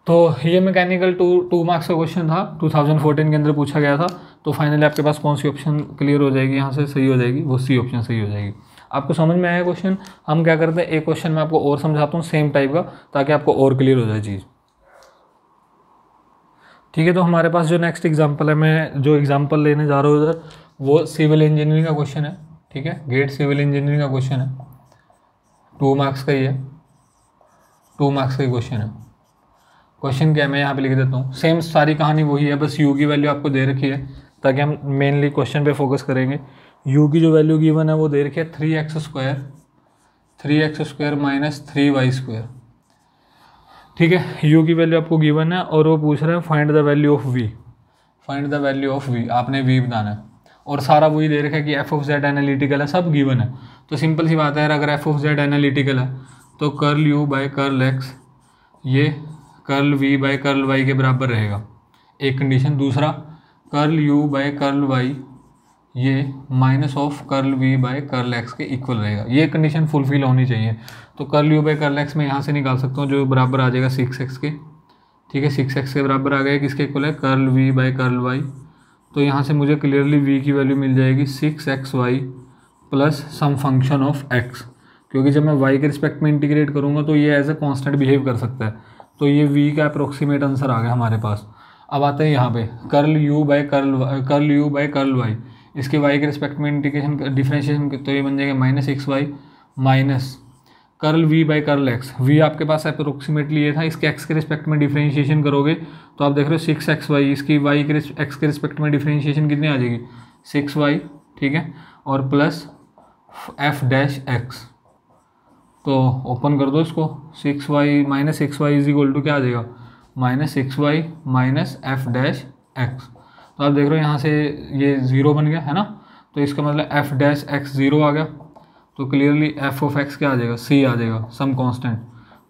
तो ये मैकेनिकल 2 मार्क्स का क्वेश्चन था, 2014 के अंदर पूछा गया था। तो फाइनली आपके पास कौन सी ऑप्शन क्लियर हो जाएगी, यहाँ से सही हो जाएगी, वो सी ऑप्शन सही हो जाएगी। आपको समझ में आया क्वेश्चन। हम क्या करते हैं, एक क्वेश्चन मैं आपको और समझाता हूँ सेम टाइप का, ताकि आपको और क्लियर हो जाए चीज़, ठीक है। तो हमारे पास जो नेक्स्ट एग्जाम्पल है, मैं जो एग्जाम्पल लेने जा रहा हूँ उधर, वो सिविल इंजीनियरिंग का क्वेश्चन है, ठीक है। गेट सिविल इंजीनियरिंग का क्वेश्चन है, 2 मार्क्स का ही है, 2 मार्क्स का ही क्वेश्चन है। क्वेश्चन क्या है, मैं यहाँ पे लिख देता हूँ। सेम सारी कहानी वही है, बस u की वैल्यू आपको दे रखी है, ताकि हम मेनली क्वेश्चन पे फोकस करेंगे। u की जो वैल्यू गिवन है वो दे रखी है 3x स्क्वायर माइनस 3y², ठीक है। u की वैल्यू आपको गिवन है और वो पूछ रहे हैं find the value of v, find the value of v, आपने v बताना है। और सारा वही दे रखा है कि f ऑफ z एनालिटिकल है, सब गिवन है। तो सिंपल सी बात है यार, अगर f ऑफ z एनालिटिकल है तो curl u by curl x ये curl v by curl y के बराबर रहेगा, एक कंडीशन। दूसरा, curl u by curl y ये minus of curl v by curl x के इक्वल रहेगा, ये कंडीशन फुलफिल होनी चाहिए। तो curl u by curl x मैं यहाँ से निकाल सकता हूँ, जो बराबर आ जाएगा 6x के, ठीक है। 6x के बराबर आ गया, किसके इक्वल है, curl v by curl y। तो यहाँ से मुझे क्लियरली v की वैल्यू मिल जाएगी 6xy plus some function of x, क्योंकि जब मैं y के रिस्पेक्ट में इंटीग्रेट करूँगा तो ये एज ए कॉन्स्टेंट बिहेव कर सकता है। तो ये v का अप्रोक्सीमेट आंसर आ गया हमारे पास। अब आते हैं यहाँ पे curl u by curl y, इसके y के रिस्पेक्ट में इंटीग्रेशन डिफरेंशिएशन, तो ये बन जाएगा -xy minus curl v by curl x। v आपके पास अप्रोक्सीमेटली ये था, इसके x के रिस्पेक्ट में डिफरेंशिएशन करोगे तो आप देख रहे हो 6xy, इसकी y के x के रिस्पेक्ट में डिफरेंशिएशन कितनी आ जाएगी, 6y, ठीक है, और प्लस f डैश x। तो ओपन कर दो इसको, 6y minus 6y is equal to क्या आ जाएगा, -6y minus f dash x। तो आप देख रहे हो यहाँ से ये 0 बन गया है ना, तो इसका मतलब f डैश x 0 आ गया। तो क्लियरली f ऑफ x क्या आ जाएगा, c आ जाएगा, सम कांस्टेंट।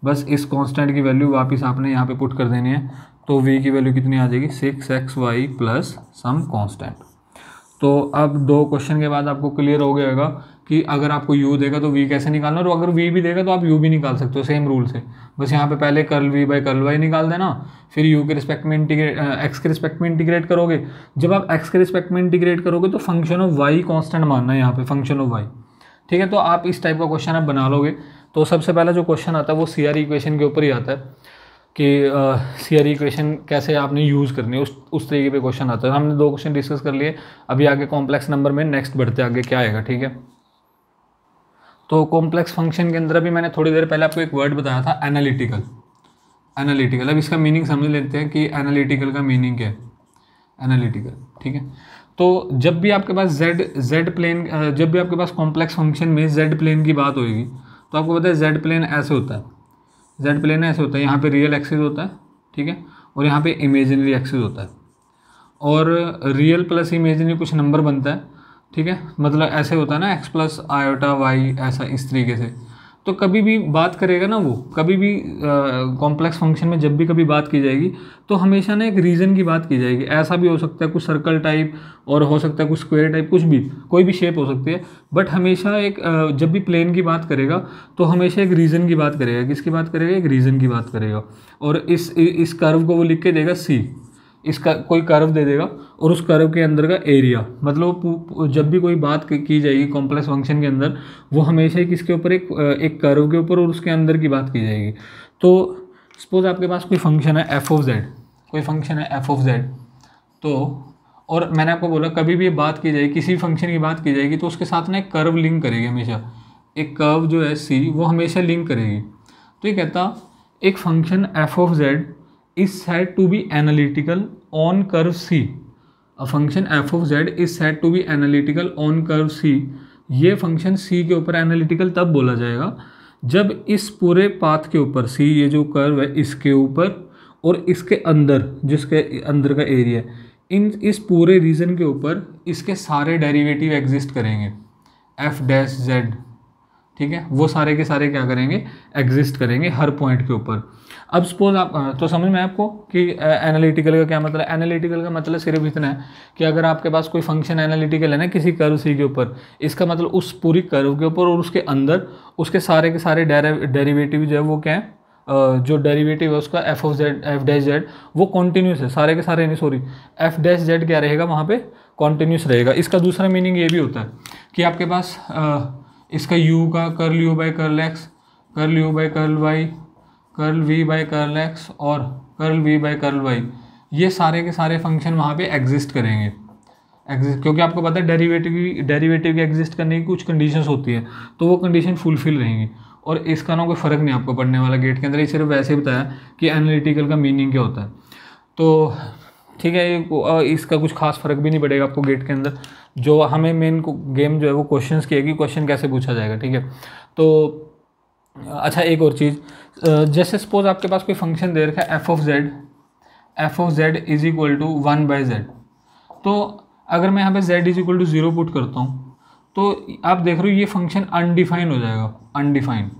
बस इस कांस्टेंट की वैल्यू वापस आपने यहाँ पे पुट कर देनी है। तो v की वैल्यू कितनी आ जाएगी, 6xy प्लस सम कांस्टेंट। तो अब 2 क्वेश्चन के बाद आपको क्लियर हो गया होगा कि अगर आपको u देगा तो v कैसे निकालना, और अगर v भी देगा तो आप u भी निकाल सकते हो सेम रूल से। बस यहाँ पे पहले curl v by curl y निकाल देना, फिर u के रिस्पेक्ट में x के रिस्पेक्ट में इंटीग्रेट करोगे। जब आप x के रिस्पेक्ट में इंटीग्रेट करोगे तो फंक्शन ऑफ y कांस्टेंट मानना है यहाँ पे, फंक्शन ऑफ y, ठीक है। तो आप इस टाइप का क्वेश्चन आप बना लोगे। तो सबसे पहला जो क्वेश्चन आता है वो CR इक्वेशन के ऊपर ही आता है कि CR इक्वेशन कैसे आपने यूज़ करनी है, उस तरीके पे क्वेश्चन आता है। हमने 2 क्वेश्चन डिस्कस कर लिए, अभी आगे कॉम्प्लेक्स नंबर में नेक्स्ट बढ़ते आगे क्या आएगा, ठीक है। तो कॉम्प्लेक्स फंक्शन के अंदर अभी मैंने थोड़ी देर पहले आपको एक वर्ड बताया था, एनालिटिकल। एनालिटिकल, अब इसका मीनिंग समझ लेते हैं कि एनालिटिकल का मीनिंग क्या है। एनालिटिकल, ठीक है। तो जब भी आपके पास z प्लेन, जब भी आपके पास कॉम्प्लेक्स फंक्शन में z प्लेन की बात होगी तो आपको पता है z प्लेन ऐसे होता है, z प्लेन ऐसे होता है, यहाँ पे रियल एक्सिस होता है, ठीक है, और यहाँ पे इमेजिनरी एक्सिस होता है, और रियल प्लस इमेजिनरी कुछ नंबर बनता है, ठीक है। मतलब ऐसे होता है ना, x प्लस आयोटा y, ऐसा इस तरीके से। तो कभी भी बात करेगा ना वो, कभी भी कॉम्प्लेक्स फंक्शन में जब भी कभी बात की जाएगी तो हमेशा ना एक रीजन की बात की जाएगी। ऐसा भी हो सकता है कुछ सर्कल टाइप, और हो सकता है कुछ स्क्वायर टाइप, कुछ भी, कोई भी शेप हो सकती है, बट हमेशा एक जब भी प्लेन की बात करेगा तो हमेशा एक रीजन की बात करेगा। किसकी बात करेगा, एक रीजन की बात करेगा। और इस कर्व को वो लिख के देगा C, इसका कोई कर्व दे देगा और उस कर्व के अंदर का एरिया, मतलब जब भी कोई बात की जाएगी कॉम्प्लेक्स फंक्शन के अंदर, वो हमेशा ही किसके ऊपर, एक कर्व के ऊपर और उसके अंदर की बात की जाएगी। तो सपोज आपके पास कोई फंक्शन है f ऑफ z, कोई फंक्शन है f ऑफ z, तो और मैंने आपको बोला कभी भी ये बात की जाएगी, किसी फंक्शन की बात की जाएगी तो उसके साथ ना एक कर्व लिंक करेगी हमेशा, एक कर्व जो है सी वो हमेशा लिंक करेगी। तो ये कहता एक function F of Z is said to be analytical on curve C, a function F of Z is said to be analytical on curve C. ये फंक्शन सी के ऊपर एनालिटिकल तब बोला जाएगा जब इस पूरे पाथ के ऊपर सी, ये जो कर्व है इसके ऊपर और इसके अंदर, जिसके अंदर का एरिया है, इस पूरे रीजन के ऊपर इसके सारे डेरिवेटिव एग्जिस्ट करेंगे, एफ डैश जेड, ठीक है, वो सारे के सारे क्या करेंगे, एग्जिस्ट करेंगे हर पॉइंट के ऊपर। अब सपोज आप तो समझ में आपको कि एनालिटिकल का क्या मतलब है। एनालिटिकल का मतलब सिर्फ इतना है कि अगर आपके पास कोई फंक्शन एनालिटिकल है ना किसी कर्व सी के ऊपर, इसका मतलब उस पूरी कर्व के ऊपर और उसके अंदर उसके सारे के सारे डेरिवेटिव जो है वो क्या है, जो डेरिवेटिव है उसका F of Z, F dash Z, वो कॉन्टिन्यूस है, सारे के सारे नहीं, सॉरी, एफ डैश जेड क्या रहेगा वहाँ पे, कॉन्टिन्यूस रहेगा। इसका दूसरा मीनिंग ये भी होता है कि आपके पास इसका u का curl u by curl x, curl u by curl y, curl v by curl x और curl v by curl y, ये सारे के सारे फंक्शन वहाँ पे एग्जिस्ट करेंगे, क्योंकि आपको पता है डेरिवेटिव की एग्जिस्ट करने की कुछ कंडीशंस होती है, तो वो कंडीशन फुलफिल रहेंगी। और इसका ना कोई फ़र्क नहीं आपको पढ़ने वाला गेट के अंदर, ये सिर्फ वैसे बताया कि एनालिटिकल का मीनिंग क्या होता है। तो ठीक है, इसका कुछ खास फ़र्क भी नहीं पड़ेगा आपको गेट के अंदर। जो हमें मेन गेम जो है वो क्वेश्चंस की है कि क्वेश्चन कैसे पूछा जाएगा, ठीक है। तो अच्छा, एक और चीज़, जैसे सपोज आपके पास कोई फंक्शन दे रखा है f of Z is equal to 1 by z. तो अगर मैं यहाँ पे z is equal to 0 put करता हूँ तो आप देख रहे हो ये फंक्शन अनडिफाइन हो जाएगा, अनडिफाइन,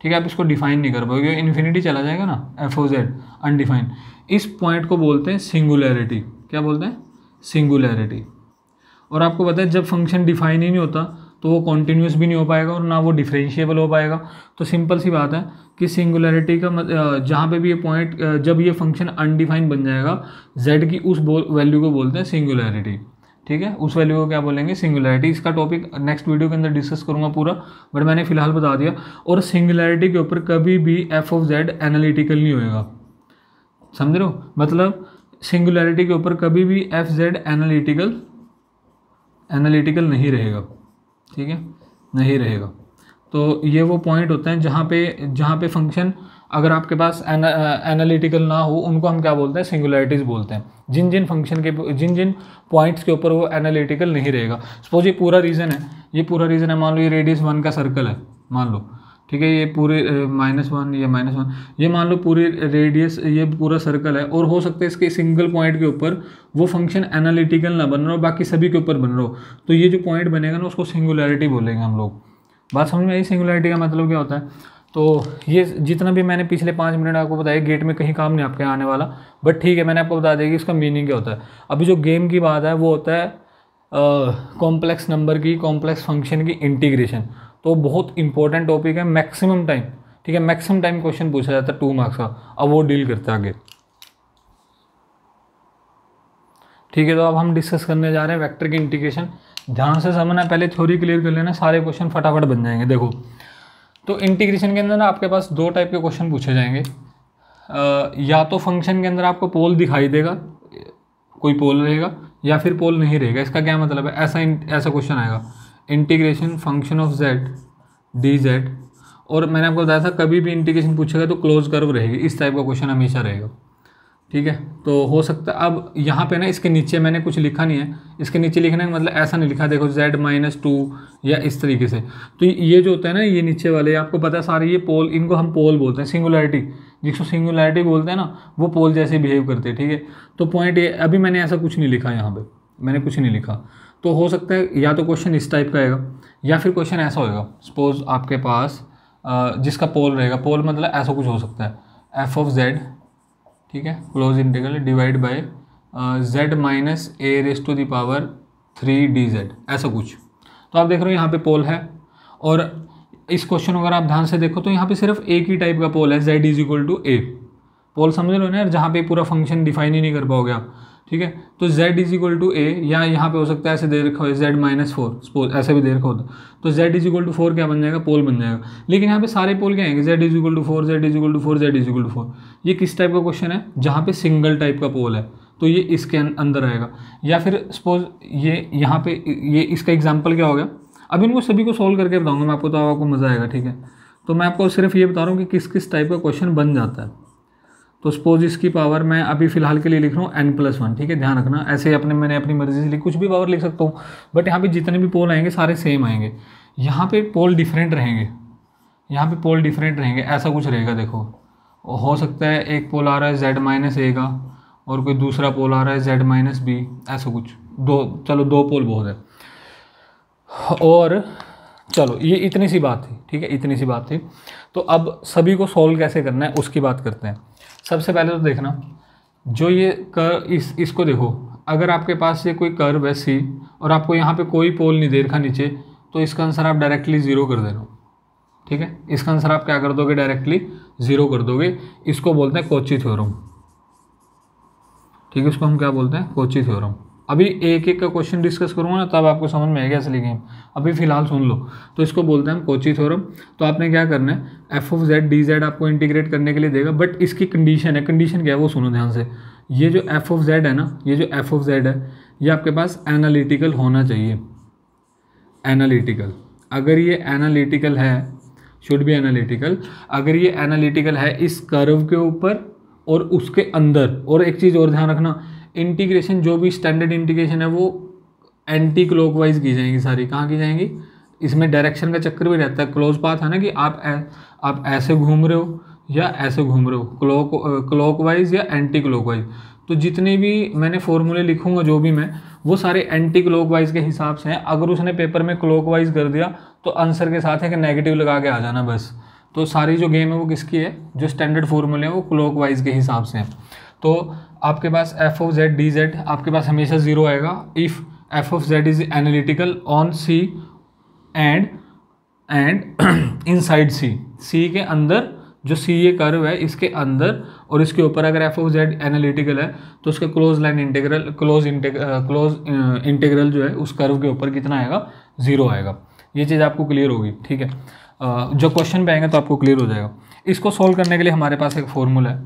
ठीक है, आप इसको डिफाइन नहीं कर पाओगे, इन्फिनिटी चला जाएगा ना, एफ ऑफ जेड अनडिफाइन। इस पॉइंट को बोलते हैं सिंगुलैरिटी। क्या बोलते हैं, सिंगुलैरिटी। और आपको पता है जब फंक्शन डिफाइन ही नहीं होता तो वो कॉन्टिन्यूस भी नहीं हो पाएगा और ना वो डिफरेंशिएबल हो पाएगा। तो सिंपल सी बात है कि सिंगुलैरिटी का जहाँ पे भी ये पॉइंट, जब ये फंक्शन अनडिफाइन बन जाएगा, z की उस वैल्यू को बोलते हैं सिंगुलैरिटी, ठीक है, उस वैल्यू को क्या बोलेंगे, सिंगुलैरिटी। इसका टॉपिक नेक्स्ट वीडियो के अंदर डिस्कस करूंगा पूरा, बट मैंने फिलहाल बता दिया। और सिंगुलैरिटी के ऊपर कभी भी एफ ऑफ जेड एनालिटिकल नहीं होएगा, समझ रहे हो, मतलब सिंगुलैरिटी के ऊपर कभी भी एफ जेड एनालिटिकल नहीं रहेगा, ठीक है, नहीं रहेगा। तो ये वो पॉइंट होते हैं जहाँ पे फंक्शन अगर आपके पास एनालिटिकल ना हो, उनको हम क्या बोलते हैं, सिंगुलैरिटीज़ बोलते हैं। जिन जिन पॉइंट्स के ऊपर वो एनालिटिकल नहीं रहेगा। सपोज ये पूरा रीजन है, मान लो ये रेडियस 1 का सर्कल है, मान लो, ठीक है, ये पूरे -1 या -1, ये मान लो पूरी रेडियस, ये पूरा सर्कल है, और हो सकता है इसके सिंगल पॉइंट के ऊपर वो फंक्शन एनालिटिकल ना बन रहा हो, बाकी सभी के ऊपर बन रहा हो, तो ये जो पॉइंट बनेगा ना उसको सिंगुलैरिटी बोलेंगे हम लोग। बात समझ में आई, सिंगुलैरिटी का मतलब क्या होता है। तो ये जितना भी मैंने पिछले 5 मिनट आपको बताया, गेट में कहीं काम नहीं आपके आने वाला, बट ठीक है, मैंने आपको बता दिया कि इसका मीनिंग क्या होता है। अभी जो गेम की बात है वो होता है कॉम्प्लेक्स नंबर की, कॉम्प्लेक्स फंक्शन की इंटीग्रेशन। तो बहुत इंपॉर्टेंट टॉपिक है, मैक्सिमम टाइम, ठीक है, मैक्सिमम टाइम क्वेश्चन पूछा जाता है 2 मार्क्स का, अब वो डील करते हैं आगे, ठीक है। तो अब हम डिस्कस करने जा रहे हैं वेक्टर की इंटीग्रेशन। ध्यान से समझना, पहले थ्योरी क्लियर कर लेना, सारे क्वेश्चन फटाफट बन जाएंगे। देखो, तो इंटीग्रेशन के अंदर ना आपके पास 2 टाइप के क्वेश्चन पूछे जाएंगे। या तो फंक्शन के अंदर आपको पोल दिखाई देगा, कोई पोल रहेगा, या फिर पोल नहीं रहेगा। इसका क्या मतलब है, ऐसा क्वेश्चन आएगा, integration function of Z D Z, और मैंने आपको बताया था कभी भी इंटीग्रेशन पूछेगा तो क्लोज कर्व रहेगी, इस टाइप का क्वेश्चन हमेशा रहेगा, ठीक है। तो हो सकता है, अब यहाँ पे ना इसके नीचे मैंने कुछ लिखा नहीं है, इसके नीचे लिखने का मतलब ऐसा नहीं लिखा, देखो z-2 या इस तरीके से। तो ये जो होता है ना, ये नीचे वाले, आपको पता है सारे ये पोल, इनको हम पोल बोलते हैं। सिंगुलैरिटी, जिसको सिंगुलैरिटी बोलते हैं ना, वो पोल जैसे बिहेव करते हैं, ठीक है। तो पॉइंट ये, अभी मैंने ऐसा कुछ नहीं लिखा, यहाँ पर मैंने कुछ नहीं लिखा। तो हो सकता है या तो क्वेश्चन इस टाइप का आएगा, या फिर क्वेश्चन ऐसा होगा, सपोज आपके पास जिसका पोल रहेगा, पोल मतलब ऐसा कुछ हो सकता है, एफ ऑफ जेड, ठीक है, close integral divide by z minus a raise to the power 3 dz, ऐसा कुछ। तो आप देख रहे हो यहाँ पे पोल है, और इस क्वेश्चन अगर आप ध्यान से देखो तो यहाँ पे सिर्फ एक ही टाइप का पोल है, z इज इक्वल टू ए। पोल समझ लो ना यार, जहाँ पे पूरा फंक्शन डिफाइन ही नहीं कर पाओगे आप, ठीक है। तो z इज इक्वल टू ए, या यहाँ पे हो सकता है ऐसे दे रखा हो z-4, सपोज ऐसे भी दे रखा होता, तो z इज इक्वल टू 4 क्या बन जाएगा, पोल बन जाएगा। लेकिन यहाँ पे सारे पोल क्या आएंगे, z is equal to 4, z is equal to 4, z is equal to 4। ये किस टाइप का क्वेश्चन है, जहाँ पे सिंगल टाइप का पोल है, तो ये इसके अंदर आएगा। या फिर सपोज ये यहाँ पे ये इसका एग्जांपल क्या हो गया, अब इनको सभी को सॉल्व करके बताऊंगा मैं आपको, तो आपको मज़ा आएगा। ठीक है, तो मैं आपको सिर्फ ये बता रहा हूँ कि किस किस टाइप का क्वेश्चन बन जाता है। तो सपोज इसकी पावर मैं अभी फिलहाल के लिए लिख रहा हूँ n+1। ठीक है, ध्यान रखना, ऐसे मैंने अपनी मर्जी से कुछ भी पावर लिख सकता हूँ, बट यहाँ पे जितने भी पोल आएंगे सारे सेम आएंगे। यहाँ पे पोल डिफरेंट रहेंगे, यहाँ पे पोल डिफरेंट रहेंगे, ऐसा कुछ रहेगा। देखो, हो सकता है एक पोल आ रहा है z-a का और कोई दूसरा पोल आ रहा है z-b, ऐसा कुछ। चलो दो पोल बहुत है। और चलो ये इतनी सी बात थी। ठीक है, इतनी सी बात थी। तो अब सभी को सॉल्व कैसे करना है उसकी बात करते हैं। सबसे पहले तो देखना, जो ये इसको देखो, अगर आपके पास ये कोई कर्व है सी और आपको यहाँ पे कोई पोल नहीं दे रखा नीचे, तो इसका आंसर आप डायरेक्टली 0 कर दे रहे हो। ठीक है, इसका आंसर आप क्या कर दोगे, डायरेक्टली 0 कर दोगे। इसको बोलते हैं कोची थ्योरम। ठीक है, इसको हम क्या बोलते हैं, कोची थ्योरम। अभी एक एक का क्वेश्चन डिस्कस करूँगा ना, तब आपको समझ में आएगा असली गेम। अभी फिलहाल सुन लो। तो इसको बोलते हैं हम कोची थ्योरम। तो आपने क्या करना है, f(z) dz आपको इंटीग्रेट करने के लिए देगा, बट इसकी कंडीशन है। कंडीशन क्या है वो सुनो ध्यान से। ये जो f(z) है ना, ये जो f(z) है, ये आपके पास एनालिटिकल होना चाहिए। एनालिटिकल, अगर ये एनालिटिकल है, शुड बी एनालिटिकल, अगर ये एनालिटिकल है इस कर्व के ऊपर और उसके अंदर। और एक चीज़ और ध्यान रखना, इंटीग्रेशन जो भी स्टैंडर्ड इंटीग्रेशन है वो एंटी क्लॉकवाइज की जाएंगी सारी। कहाँ की जाएंगी, इसमें डायरेक्शन का चक्कर भी रहता है। क्लोज पाथ है ना, कि आप ऐसे घूम रहे हो या ऐसे घूम रहे हो, क्लॉकवाइज या एंटी क्लॉकवाइज। तो जितने भी मैंने फॉर्मूले लिखूंगा जो भी मैं, वो सारे एंटी क्लॉकवाइज के हिसाब से हैं। अगर उसने पेपर में क्लॉकवाइज कर दिया तो आंसर के साथ एक नेगेटिव लगा के आ जाना बस। तो सारी जो गेम है वो किसकी है, जो स्टैंडर्ड फॉर्मूले हैं वो क्लॉकवाइज के हिसाब से हैं। तो आपके पास f(z) dz आपके पास हमेशा 0 आएगा if f(z) is analytical on c and inside c के अंदर। जो c ये कर्व है इसके अंदर और इसके ऊपर अगर f(z) एनालिटिकल है तो उसका क्लोज इंटीग्रल जो है उस कर्व के ऊपर कितना आएगा, 0 आएगा। ये चीज़ आपको क्लियर होगी। ठीक है, जो क्वेश्चन पे आएंगे तो आपको क्लियर हो जाएगा। इसको सॉल्व करने के लिए हमारे पास एक फॉर्मूला है।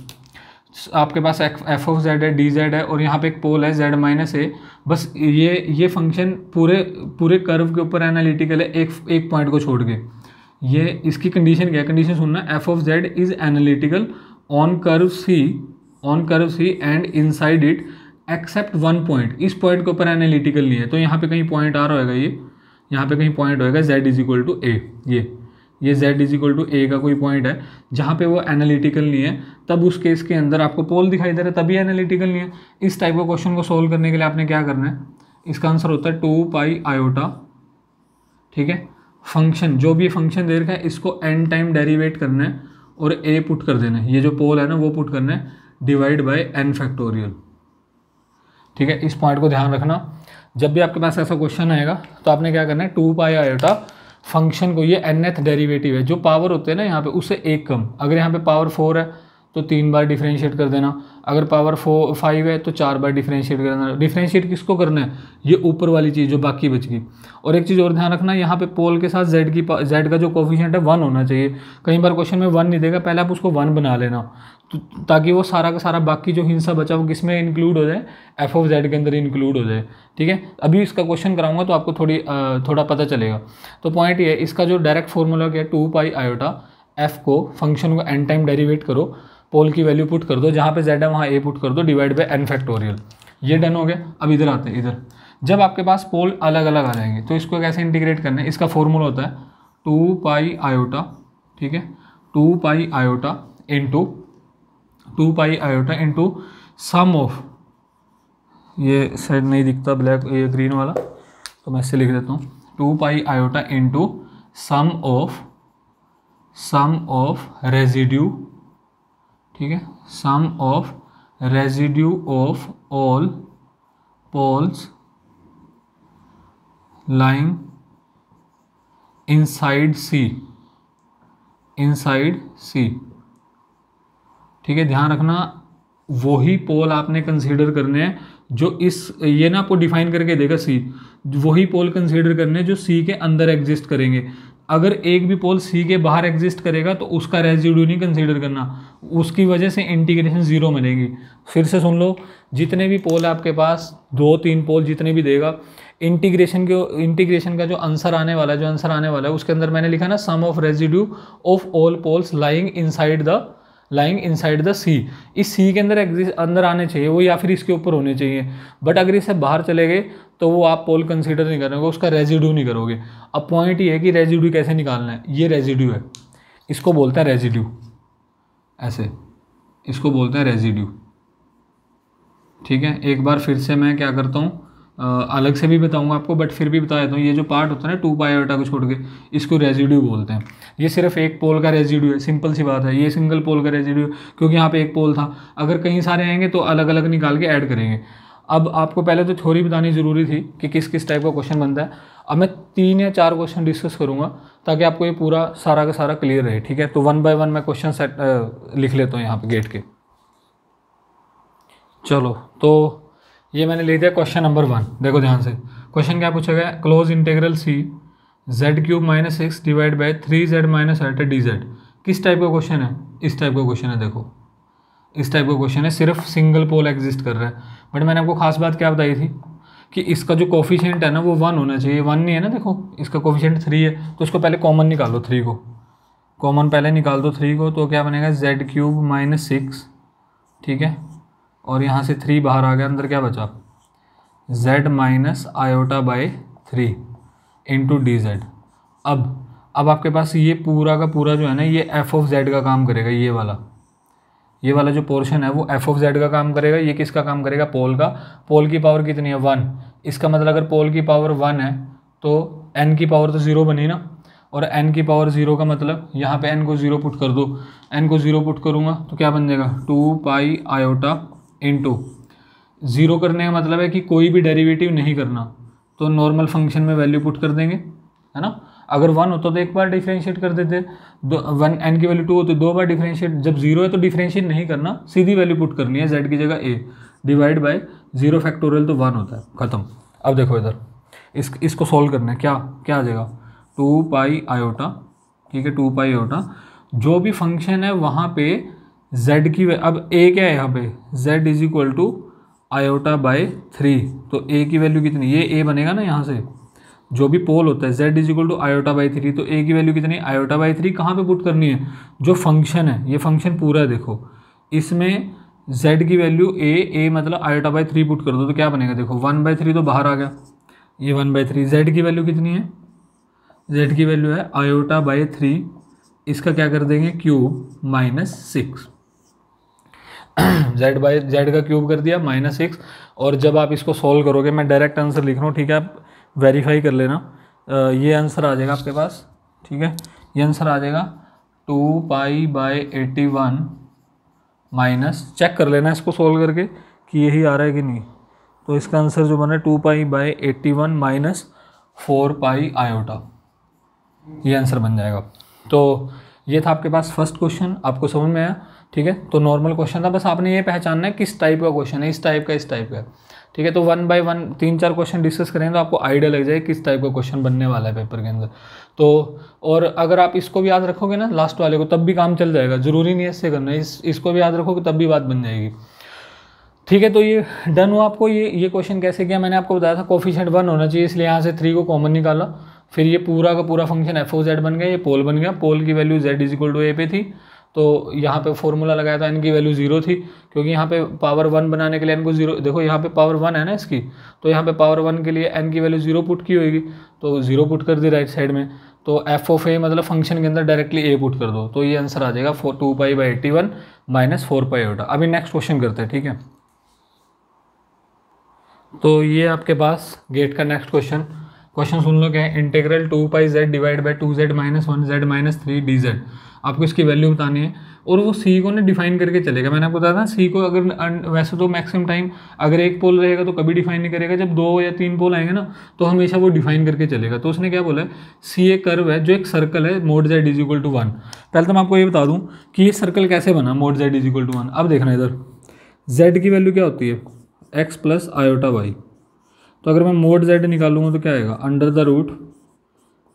आपके पास f(z) है, dz है और यहाँ पे एक पोल है z-a। बस ये फंक्शन पूरे कर्व के ऊपर एनालिटिकल है, एक पॉइंट को छोड़ के। ये इसकी कंडीशन क्या है, कंडीशन सुनना, f(z) is analytical on curve c and inside it except 1 point. इस पॉइंट के ऊपर एनालिटिकल नहीं है, तो यहाँ पे कहीं पॉइंट आ रहा होगा, यहाँ पे कहीं पॉइंट होएगा z=a। ये z=a का कोई पॉइंट है जहाँ पे वो एनालिटिकल नहीं है, तब उस केस के अंदर आपको पोल दिखाई दे रहा है, तभी एनालिटिकल नहीं है। इस टाइप का क्वेश्चन को सोल्व करने के लिए आपने क्या करना है, इसका आंसर होता है 2πi। ठीक है, फंक्शन जो भी फंक्शन दे रखा है इसको n टाइम डेरिवेट करना है और a पुट कर देना है। ये जो पोल है ना वो पुट करना है, डिवाइड बाय n फैक्टोरियल। ठीक है, इस पॉइंट को ध्यान रखना। जब भी आपके पास ऐसा क्वेश्चन आएगा तो आपने क्या करना है, 2πi फंक्शन को, ये nth डेरिवेटिव है, जो पावर होते हैं ना यहाँ पे उससे एक कम। अगर यहाँ पे पावर 4 है तो 3 बार डिफरेंशिएट कर देना, अगर पावर 5 है तो 4 बार डिफरेंशिएट कर देना। डिफरेंशिएट किसको करना है, ये ऊपर वाली चीज़ जो बाकी बच गई। और एक चीज़ और ध्यान रखना, यहाँ पे पोल के साथ z का जो कोफिशिएंट है 1 होना चाहिए। कई बार क्वेश्चन में 1 नहीं देगा, पहले आप उसको 1 बना लेना, तो ताकि वो सारा का सारा बाकी जो हिस्सा बचा वो किस में इंक्लूड हो जाए, f(z) के अंदर इंक्लूड हो जाए। ठीक है, अभी इसका क्वेश्चन कराऊंगा तो आपको थोड़ा पता चलेगा। तो पॉइंट ये है, इसका जो डायरेक्ट फॉर्मूला क्या है, 2πi f को फंक्शन को n टाइम डेरिवेट करो, पोल की वैल्यू पुट कर दो, जहाँ पे z है वहाँ a पुट कर दो, डिवाइड बाय n फैक्टोरियल। ये डन हो गया। अब इधर आते हैं, इधर जब आपके पास पोल अलग अलग आ जाएंगे तो इसको कैसे इंटीग्रेट करना है, इसका फॉर्मूला होता है 2πi। ठीक है, 2πi इंटू सम ऑफ, ये साइड नहीं दिखता ब्लैक, ये ग्रीन वाला, तो मैं इससे लिख देता हूँ 2πi into sum of residue. ठीक है, sum of residue of all poles lying inside C. ठीक है, ध्यान रखना, वही पोल आपने कंसीडर करने हैं जो ये ना आपको डिफाइन करके देगा सी, वही पोल कंसीडर करने हैं जो सी के अंदर एग्जिस्ट करेंगे। अगर एक भी पोल सी के बाहर एग्जिस्ट करेगा तो उसका रेजिड्यू नहीं कंसीडर करना, उसकी वजह से इंटीग्रेशन जीरो बनेगी। फिर से सुन लो, जितने भी पोल है आपके पास, 2-3 पोल जितने भी देगा, इंटीग्रेशन का जो आंसर आने वाला है उसके अंदर मैंने लिखा ना sum of residue of all poles lying inside the C. इस सी के अंदर आने चाहिए वो, या फिर इसके ऊपर होने चाहिए। बट अगर इससे बाहर चले गए तो वो आप पोल कंसीडर नहीं करोगे, उसका रेजिड्यू नहीं करोगे। अब पॉइंट ये है कि रेजिड्यू कैसे निकालना है। ये रेजिड्यू है, इसको बोलते हैं रेजिड्यू, ऐसे इसको बोलते हैं रेजिड्यू। ठीक है, एक बार फिर से मैं क्या करता हूँ, अलग से भी बताऊंगा आपको, बट फिर भी बता देता हूँ। ये जो पार्ट होता है ना 2 पाई आयोटा को छोड़ के, इसको रेजिड्यू बोलते हैं। ये सिर्फ एक पोल का रेजिड्यू है, सिंपल सी बात है। ये सिंगल पोल का रेजिड्यू, क्योंकि यहाँ पे एक पोल था, अगर कहीं सारे आएंगे तो अलग अलग निकाल के ऐड करेंगे। अब आपको पहले तो थ्योरी बतानी ज़रूरी थी कि किस किस टाइप का क्वेश्चन बनता है। अब मैं 3 या 4 क्वेश्चन डिस्कस करूँगा ताकि आपको ये पूरा सारा का सारा क्लियर रहे। ठीक है, तो 1 बाय 1 मैं क्वेश्चन सेट लिख लेता हूँ यहाँ पे गेट के। चलो, तो ये मैंने लिख दिया क्वेश्चन नंबर 1। देखो ध्यान से, क्वेश्चन क्या पूछा गया, close integral c z³ - 6 divide by 3z - 8 dz। किस टाइप का क्वेश्चन है? इस टाइप का क्वेश्चन है। देखो इस टाइप का क्वेश्चन है, सिर्फ सिंगल पोल एग्जिस्ट कर रहा है। बट मैंने आपको खास बात क्या बताई थी कि इसका जो कोफिशिएंट है ना वो 1 होना चाहिए। 1 नहीं है ना, देखो इसका कोफिशिएंट 3 है, तो उसको पहले कॉमन निकाल लो, 3 को कॉमन पहले निकाल दो 3 को, तो क्या बनेगा z³ - 6। ठीक है, और यहाँ से 3 बाहर आ गया, अंदर क्या बचा z - i/3 इंटू dz। अब आपके पास ये पूरा का पूरा जो है ना, ये f(z) का काम करेगा। ये वाला जो पोर्शन है वो f(z) का काम करेगा। ये किसका काम करेगा? पोल का। पोल की पावर कितनी है? 1। इसका मतलब अगर पोल की पावर 1 है तो n की पावर तो 0 बनी ना, और n की पावर 0 का मतलब यहाँ पे n को 0 पुट कर दो। n को 0 पुट करूँगा तो क्या बन जाएगा 2 पाई आयोटा इंटू 0 करने का मतलब है कि कोई भी डेरिवेटिव नहीं करना, तो नॉर्मल फंक्शन में वैल्यू पुट कर देंगे, है ना। अगर 1 होता तो एक बार डिफरेंशिएट कर देते, 1 n की वैल्यू 2 होती 2 बार डिफरेंशिएट। जब 0 है तो डिफरेंशिएट नहीं करना, सीधी वैल्यू पुट करनी है, z की जगह a डिवाइड बाय 0 फैक्टोरियल तो 1 होता है, खत्म। अब देखो इधर इसको सॉल्व करना है, क्या आ जाएगा 2 पाई आयोटा। ठीक है, 2 पाई आयोटा, जो भी फंक्शन है वहाँ पे z की अब a क्या है यहाँ पे, z is equal to iota by 3, तो a की वैल्यू कितनी, ये a बनेगा ना यहाँ से, जो भी पोल होता है z is equal to iota by 3, तो a की वैल्यू कितनी, आयोटा बाई 3 कहाँ पे पुट करनी है, जो फंक्शन है, ये फंक्शन पूरा है देखो, इसमें z की वैल्यू a मतलब आयोटा बाई 3 पुट कर दो, तो क्या बनेगा देखो 1/3 तो बाहर आ गया, ये 1/3। z की वैल्यू कितनी है, z की वैल्यू है आयोटा बाई 3, इसका क्या कर देंगे क्यूब -6, z का क्यूब कर दिया -6। और जब आप इसको सॉल्व करोगे, मैं डायरेक्ट आंसर लिख रहा हूँ, ठीक है, आप वेरीफाई कर लेना, ये आंसर आ जाएगा आपके पास। ठीक है, ये आंसर आ जाएगा 2 पाई बाई 81 माइनस, चेक कर लेना इसको सॉल्व करके कि यही आ रहा है कि नहीं। तो इसका आंसर जो बना है 2 pi by 81 minus 4 pi iota, ये आंसर बन जाएगा। तो ये था आपके पास फर्स्ट क्वेश्चन, आपको समझ में आया। ठीक है, तो नॉर्मल क्वेश्चन था, बस आपने ये पहचानना है किस टाइप का क्वेश्चन है, इस टाइप का। ठीक है, तो 1 बाय 1 3-4 क्वेश्चन डिस्कस करेंगे तो आपको आइडिया लग जाएगा किस टाइप का क्वेश्चन बनने वाला है पेपर के अंदर। तो और अगर आप इसको भी याद रखोगे ना लास्ट वाले को, तब भी काम चल जाएगा, ज़रूरी नहीं है इससे करना है, इसको भी याद रखोगे तब भी बात बन जाएगी। ठीक है, तो ये डन हुआ आपको। ये क्वेश्चन कैसे किया, मैंने आपको बताया था कोफिशिएंट 1 होना चाहिए, इसलिए यहाँ से 3 को कॉमन निकाला, फिर ये पूरा का पूरा फंक्शन f(z) बन गया, ये पोल बन गया, पोल की value z is equal to a पे थी, तो यहाँ पे फॉर्मूला लगाया था n की वैल्यू 0 थी, क्योंकि यहाँ पे पावर 1 बनाने के लिए n को 0, देखो यहाँ पे पावर 1 है ना इसकी, तो यहाँ पे पावर 1 के लिए n की वैल्यू 0 पुट की होगी, तो 0 पुट कर दी राइट साइड में, तो f(a) मतलब फंक्शन के अंदर डायरेक्टली a पुट कर दो, तो ये आंसर आ जाएगा 2 pi by 81 minus 4 pi iota. अभी नेक्स्ट क्वेश्चन करते हैं। ठीक है, तो ये आपके पास गेट का नेक्स्ट क्वेश्चन सुन लो, क्या है, integral 2 pi z divide by 2z minus 1z - 3 dz। आपको इसकी वैल्यू बतानी है, और वो सी को ना डिफाइन करके चलेगा। मैंने आपको बताया था सी को अगर वैसे तो मैक्सिमम टाइम अगर एक पोल रहेगा तो कभी डिफाइन नहीं करेगा, जब 2 या 3 पोल आएंगे ना तो हमेशा वो डिफाइन करके चलेगा। तो उसने क्या बोला है, सी एक कर्व है जो एक सर्कल है, mod z is equal to 1। पहले तो मैं आपको ये बता दूँ कि ये सर्कल कैसे बना, mod z is equal to 1। अब देखना इधर z की वैल्यू क्या होती है, x प्लस आयोटा y, तो अगर मैं मोड z निकालूंगा तो क्या आएगा, under the root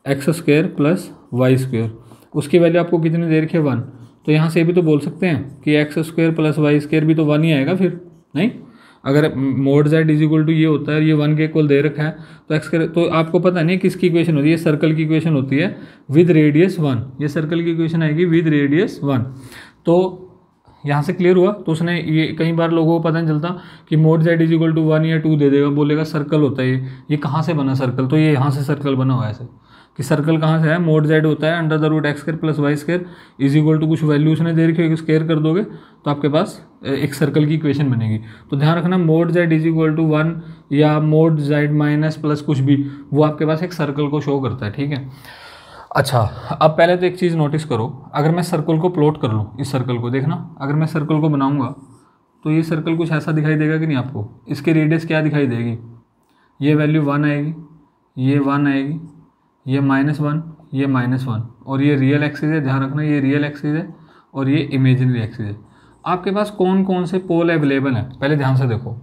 x square plus Y square, उसकी वैल्यू आपको कितनी दे रखी है 1। तो यहाँ से भी तो बोल सकते हैं कि x square plus Y square भी तो 1 ही आएगा फिर, नहीं? अगर mod z is equal to ये होता है और ये 1 के इक्वल दे रखा है तो एक्स तो आपको पता नहीं किसकी इक्वेशन होती है, ये सर्कल की इक्वेशन होती है विद रेडियस 1, ये सर्कल की इक्वेशन आएगी विद रेडियस 1। तो यहाँ से क्लियर हुआ। तो उसने ये कई बार लोगों को पता नहीं चलता कि mod z is equal to 1 या 2 दे देगा, बोलेगा सर्कल होता है ये कहाँ से बना सर्कल, तो ये यहाँ से सर्कल बना हुआ है ऐसे कि सर्कल कहाँ से है, मोड जेड होता है under the root x square plus Y square is equal to कुछ वैल्यू उसने दे रखी है, स्क्वायर कर दोगे तो आपके पास एक सर्कल की इक्वेशन बनेगी। तो ध्यान रखना mod z is equal to 1 या मोड जेड माइनस प्लस कुछ भी, वो आपके पास एक सर्कल को शो करता है, ठीक है। अच्छा, अब पहले तो एक चीज़ नोटिस करो, अगर मैं सर्कल को प्लॉट कर लूँ, इस सर्कल को देखना, अगर मैं सर्कल को बनाऊंगा तो ये सर्कल कुछ ऐसा दिखाई देगा कि नहीं आपको, इसकी रेडियस क्या दिखाई देगी, ये वैल्यू 1 आएगी, ये 1 आएगी, ये -1, ये -1, और ये रियल एक्सिस है, ध्यान रखना ये रियल एक्सिस है और ये इमेजिनरी एक्सिस है। आपके पास कौन कौन से पोल अवेलेबल हैं पहले ध्यान से देखो,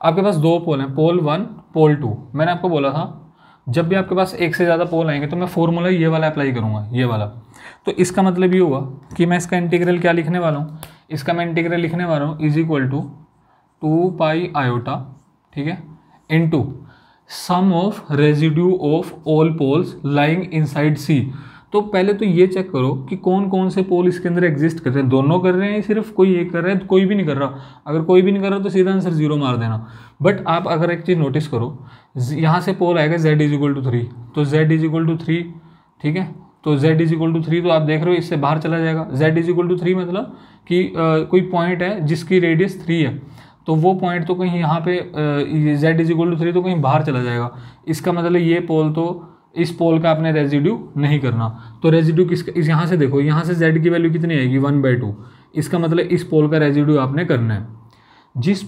आपके पास 2 पोल हैं, पोल 1 पोल 2। मैंने आपको बोला था जब भी आपके पास एक से ज़्यादा पोल आएंगे तो मैं फॉर्मूला ये वाला अप्लाई करूँगा, ये वाला। तो इसका मतलब ये हुआ कि मैं इसका इंटीग्रल क्या लिखने वाला हूँ, इसका मैं इंटीग्रल लिखने वाला हूँ is equal to 2 pi iota, ठीक है, into sum of residue of all poles lying inside c. तो पहले तो ये चेक करो कि कौन कौन से पोल इसके अंदर एग्जिस्ट कर रहे हैं, दोनों कर रहे हैं सिर्फ कोई एक कर रहा है, तो कोई भी नहीं कर रहा। अगर कोई भी नहीं कर रहा तो सीधा आंसर 0 मार देना। बट आप अगर एक चीज़ नोटिस करो, यहाँ से पोल आएगा z इज इक्वल टू 3, तो z इज इक्वल टू 3, ठीक है, तो z इज इक्वल टू 3, तो आप देख रहे हो इससे बाहर चला जाएगा। z इज इक्वल टू 3 मतलब कि कोई पॉइंट है जिसकी रेडियस 3 है, तो वो पॉइंट तो कहीं यहाँ पे z इज इक्वल टू 3 तो कहीं बाहर चला जाएगा। इसका मतलब ये पोल तो इस पोल का आपने रेजिड्यू नहीं करना। तो रेजिड्यू किसका, इस यहाँ से देखो, यहाँ से z की वैल्यू कितनी आएगी 1/2, इसका मतलब इस पोल का रेजिड्यू आपने करना है। जिस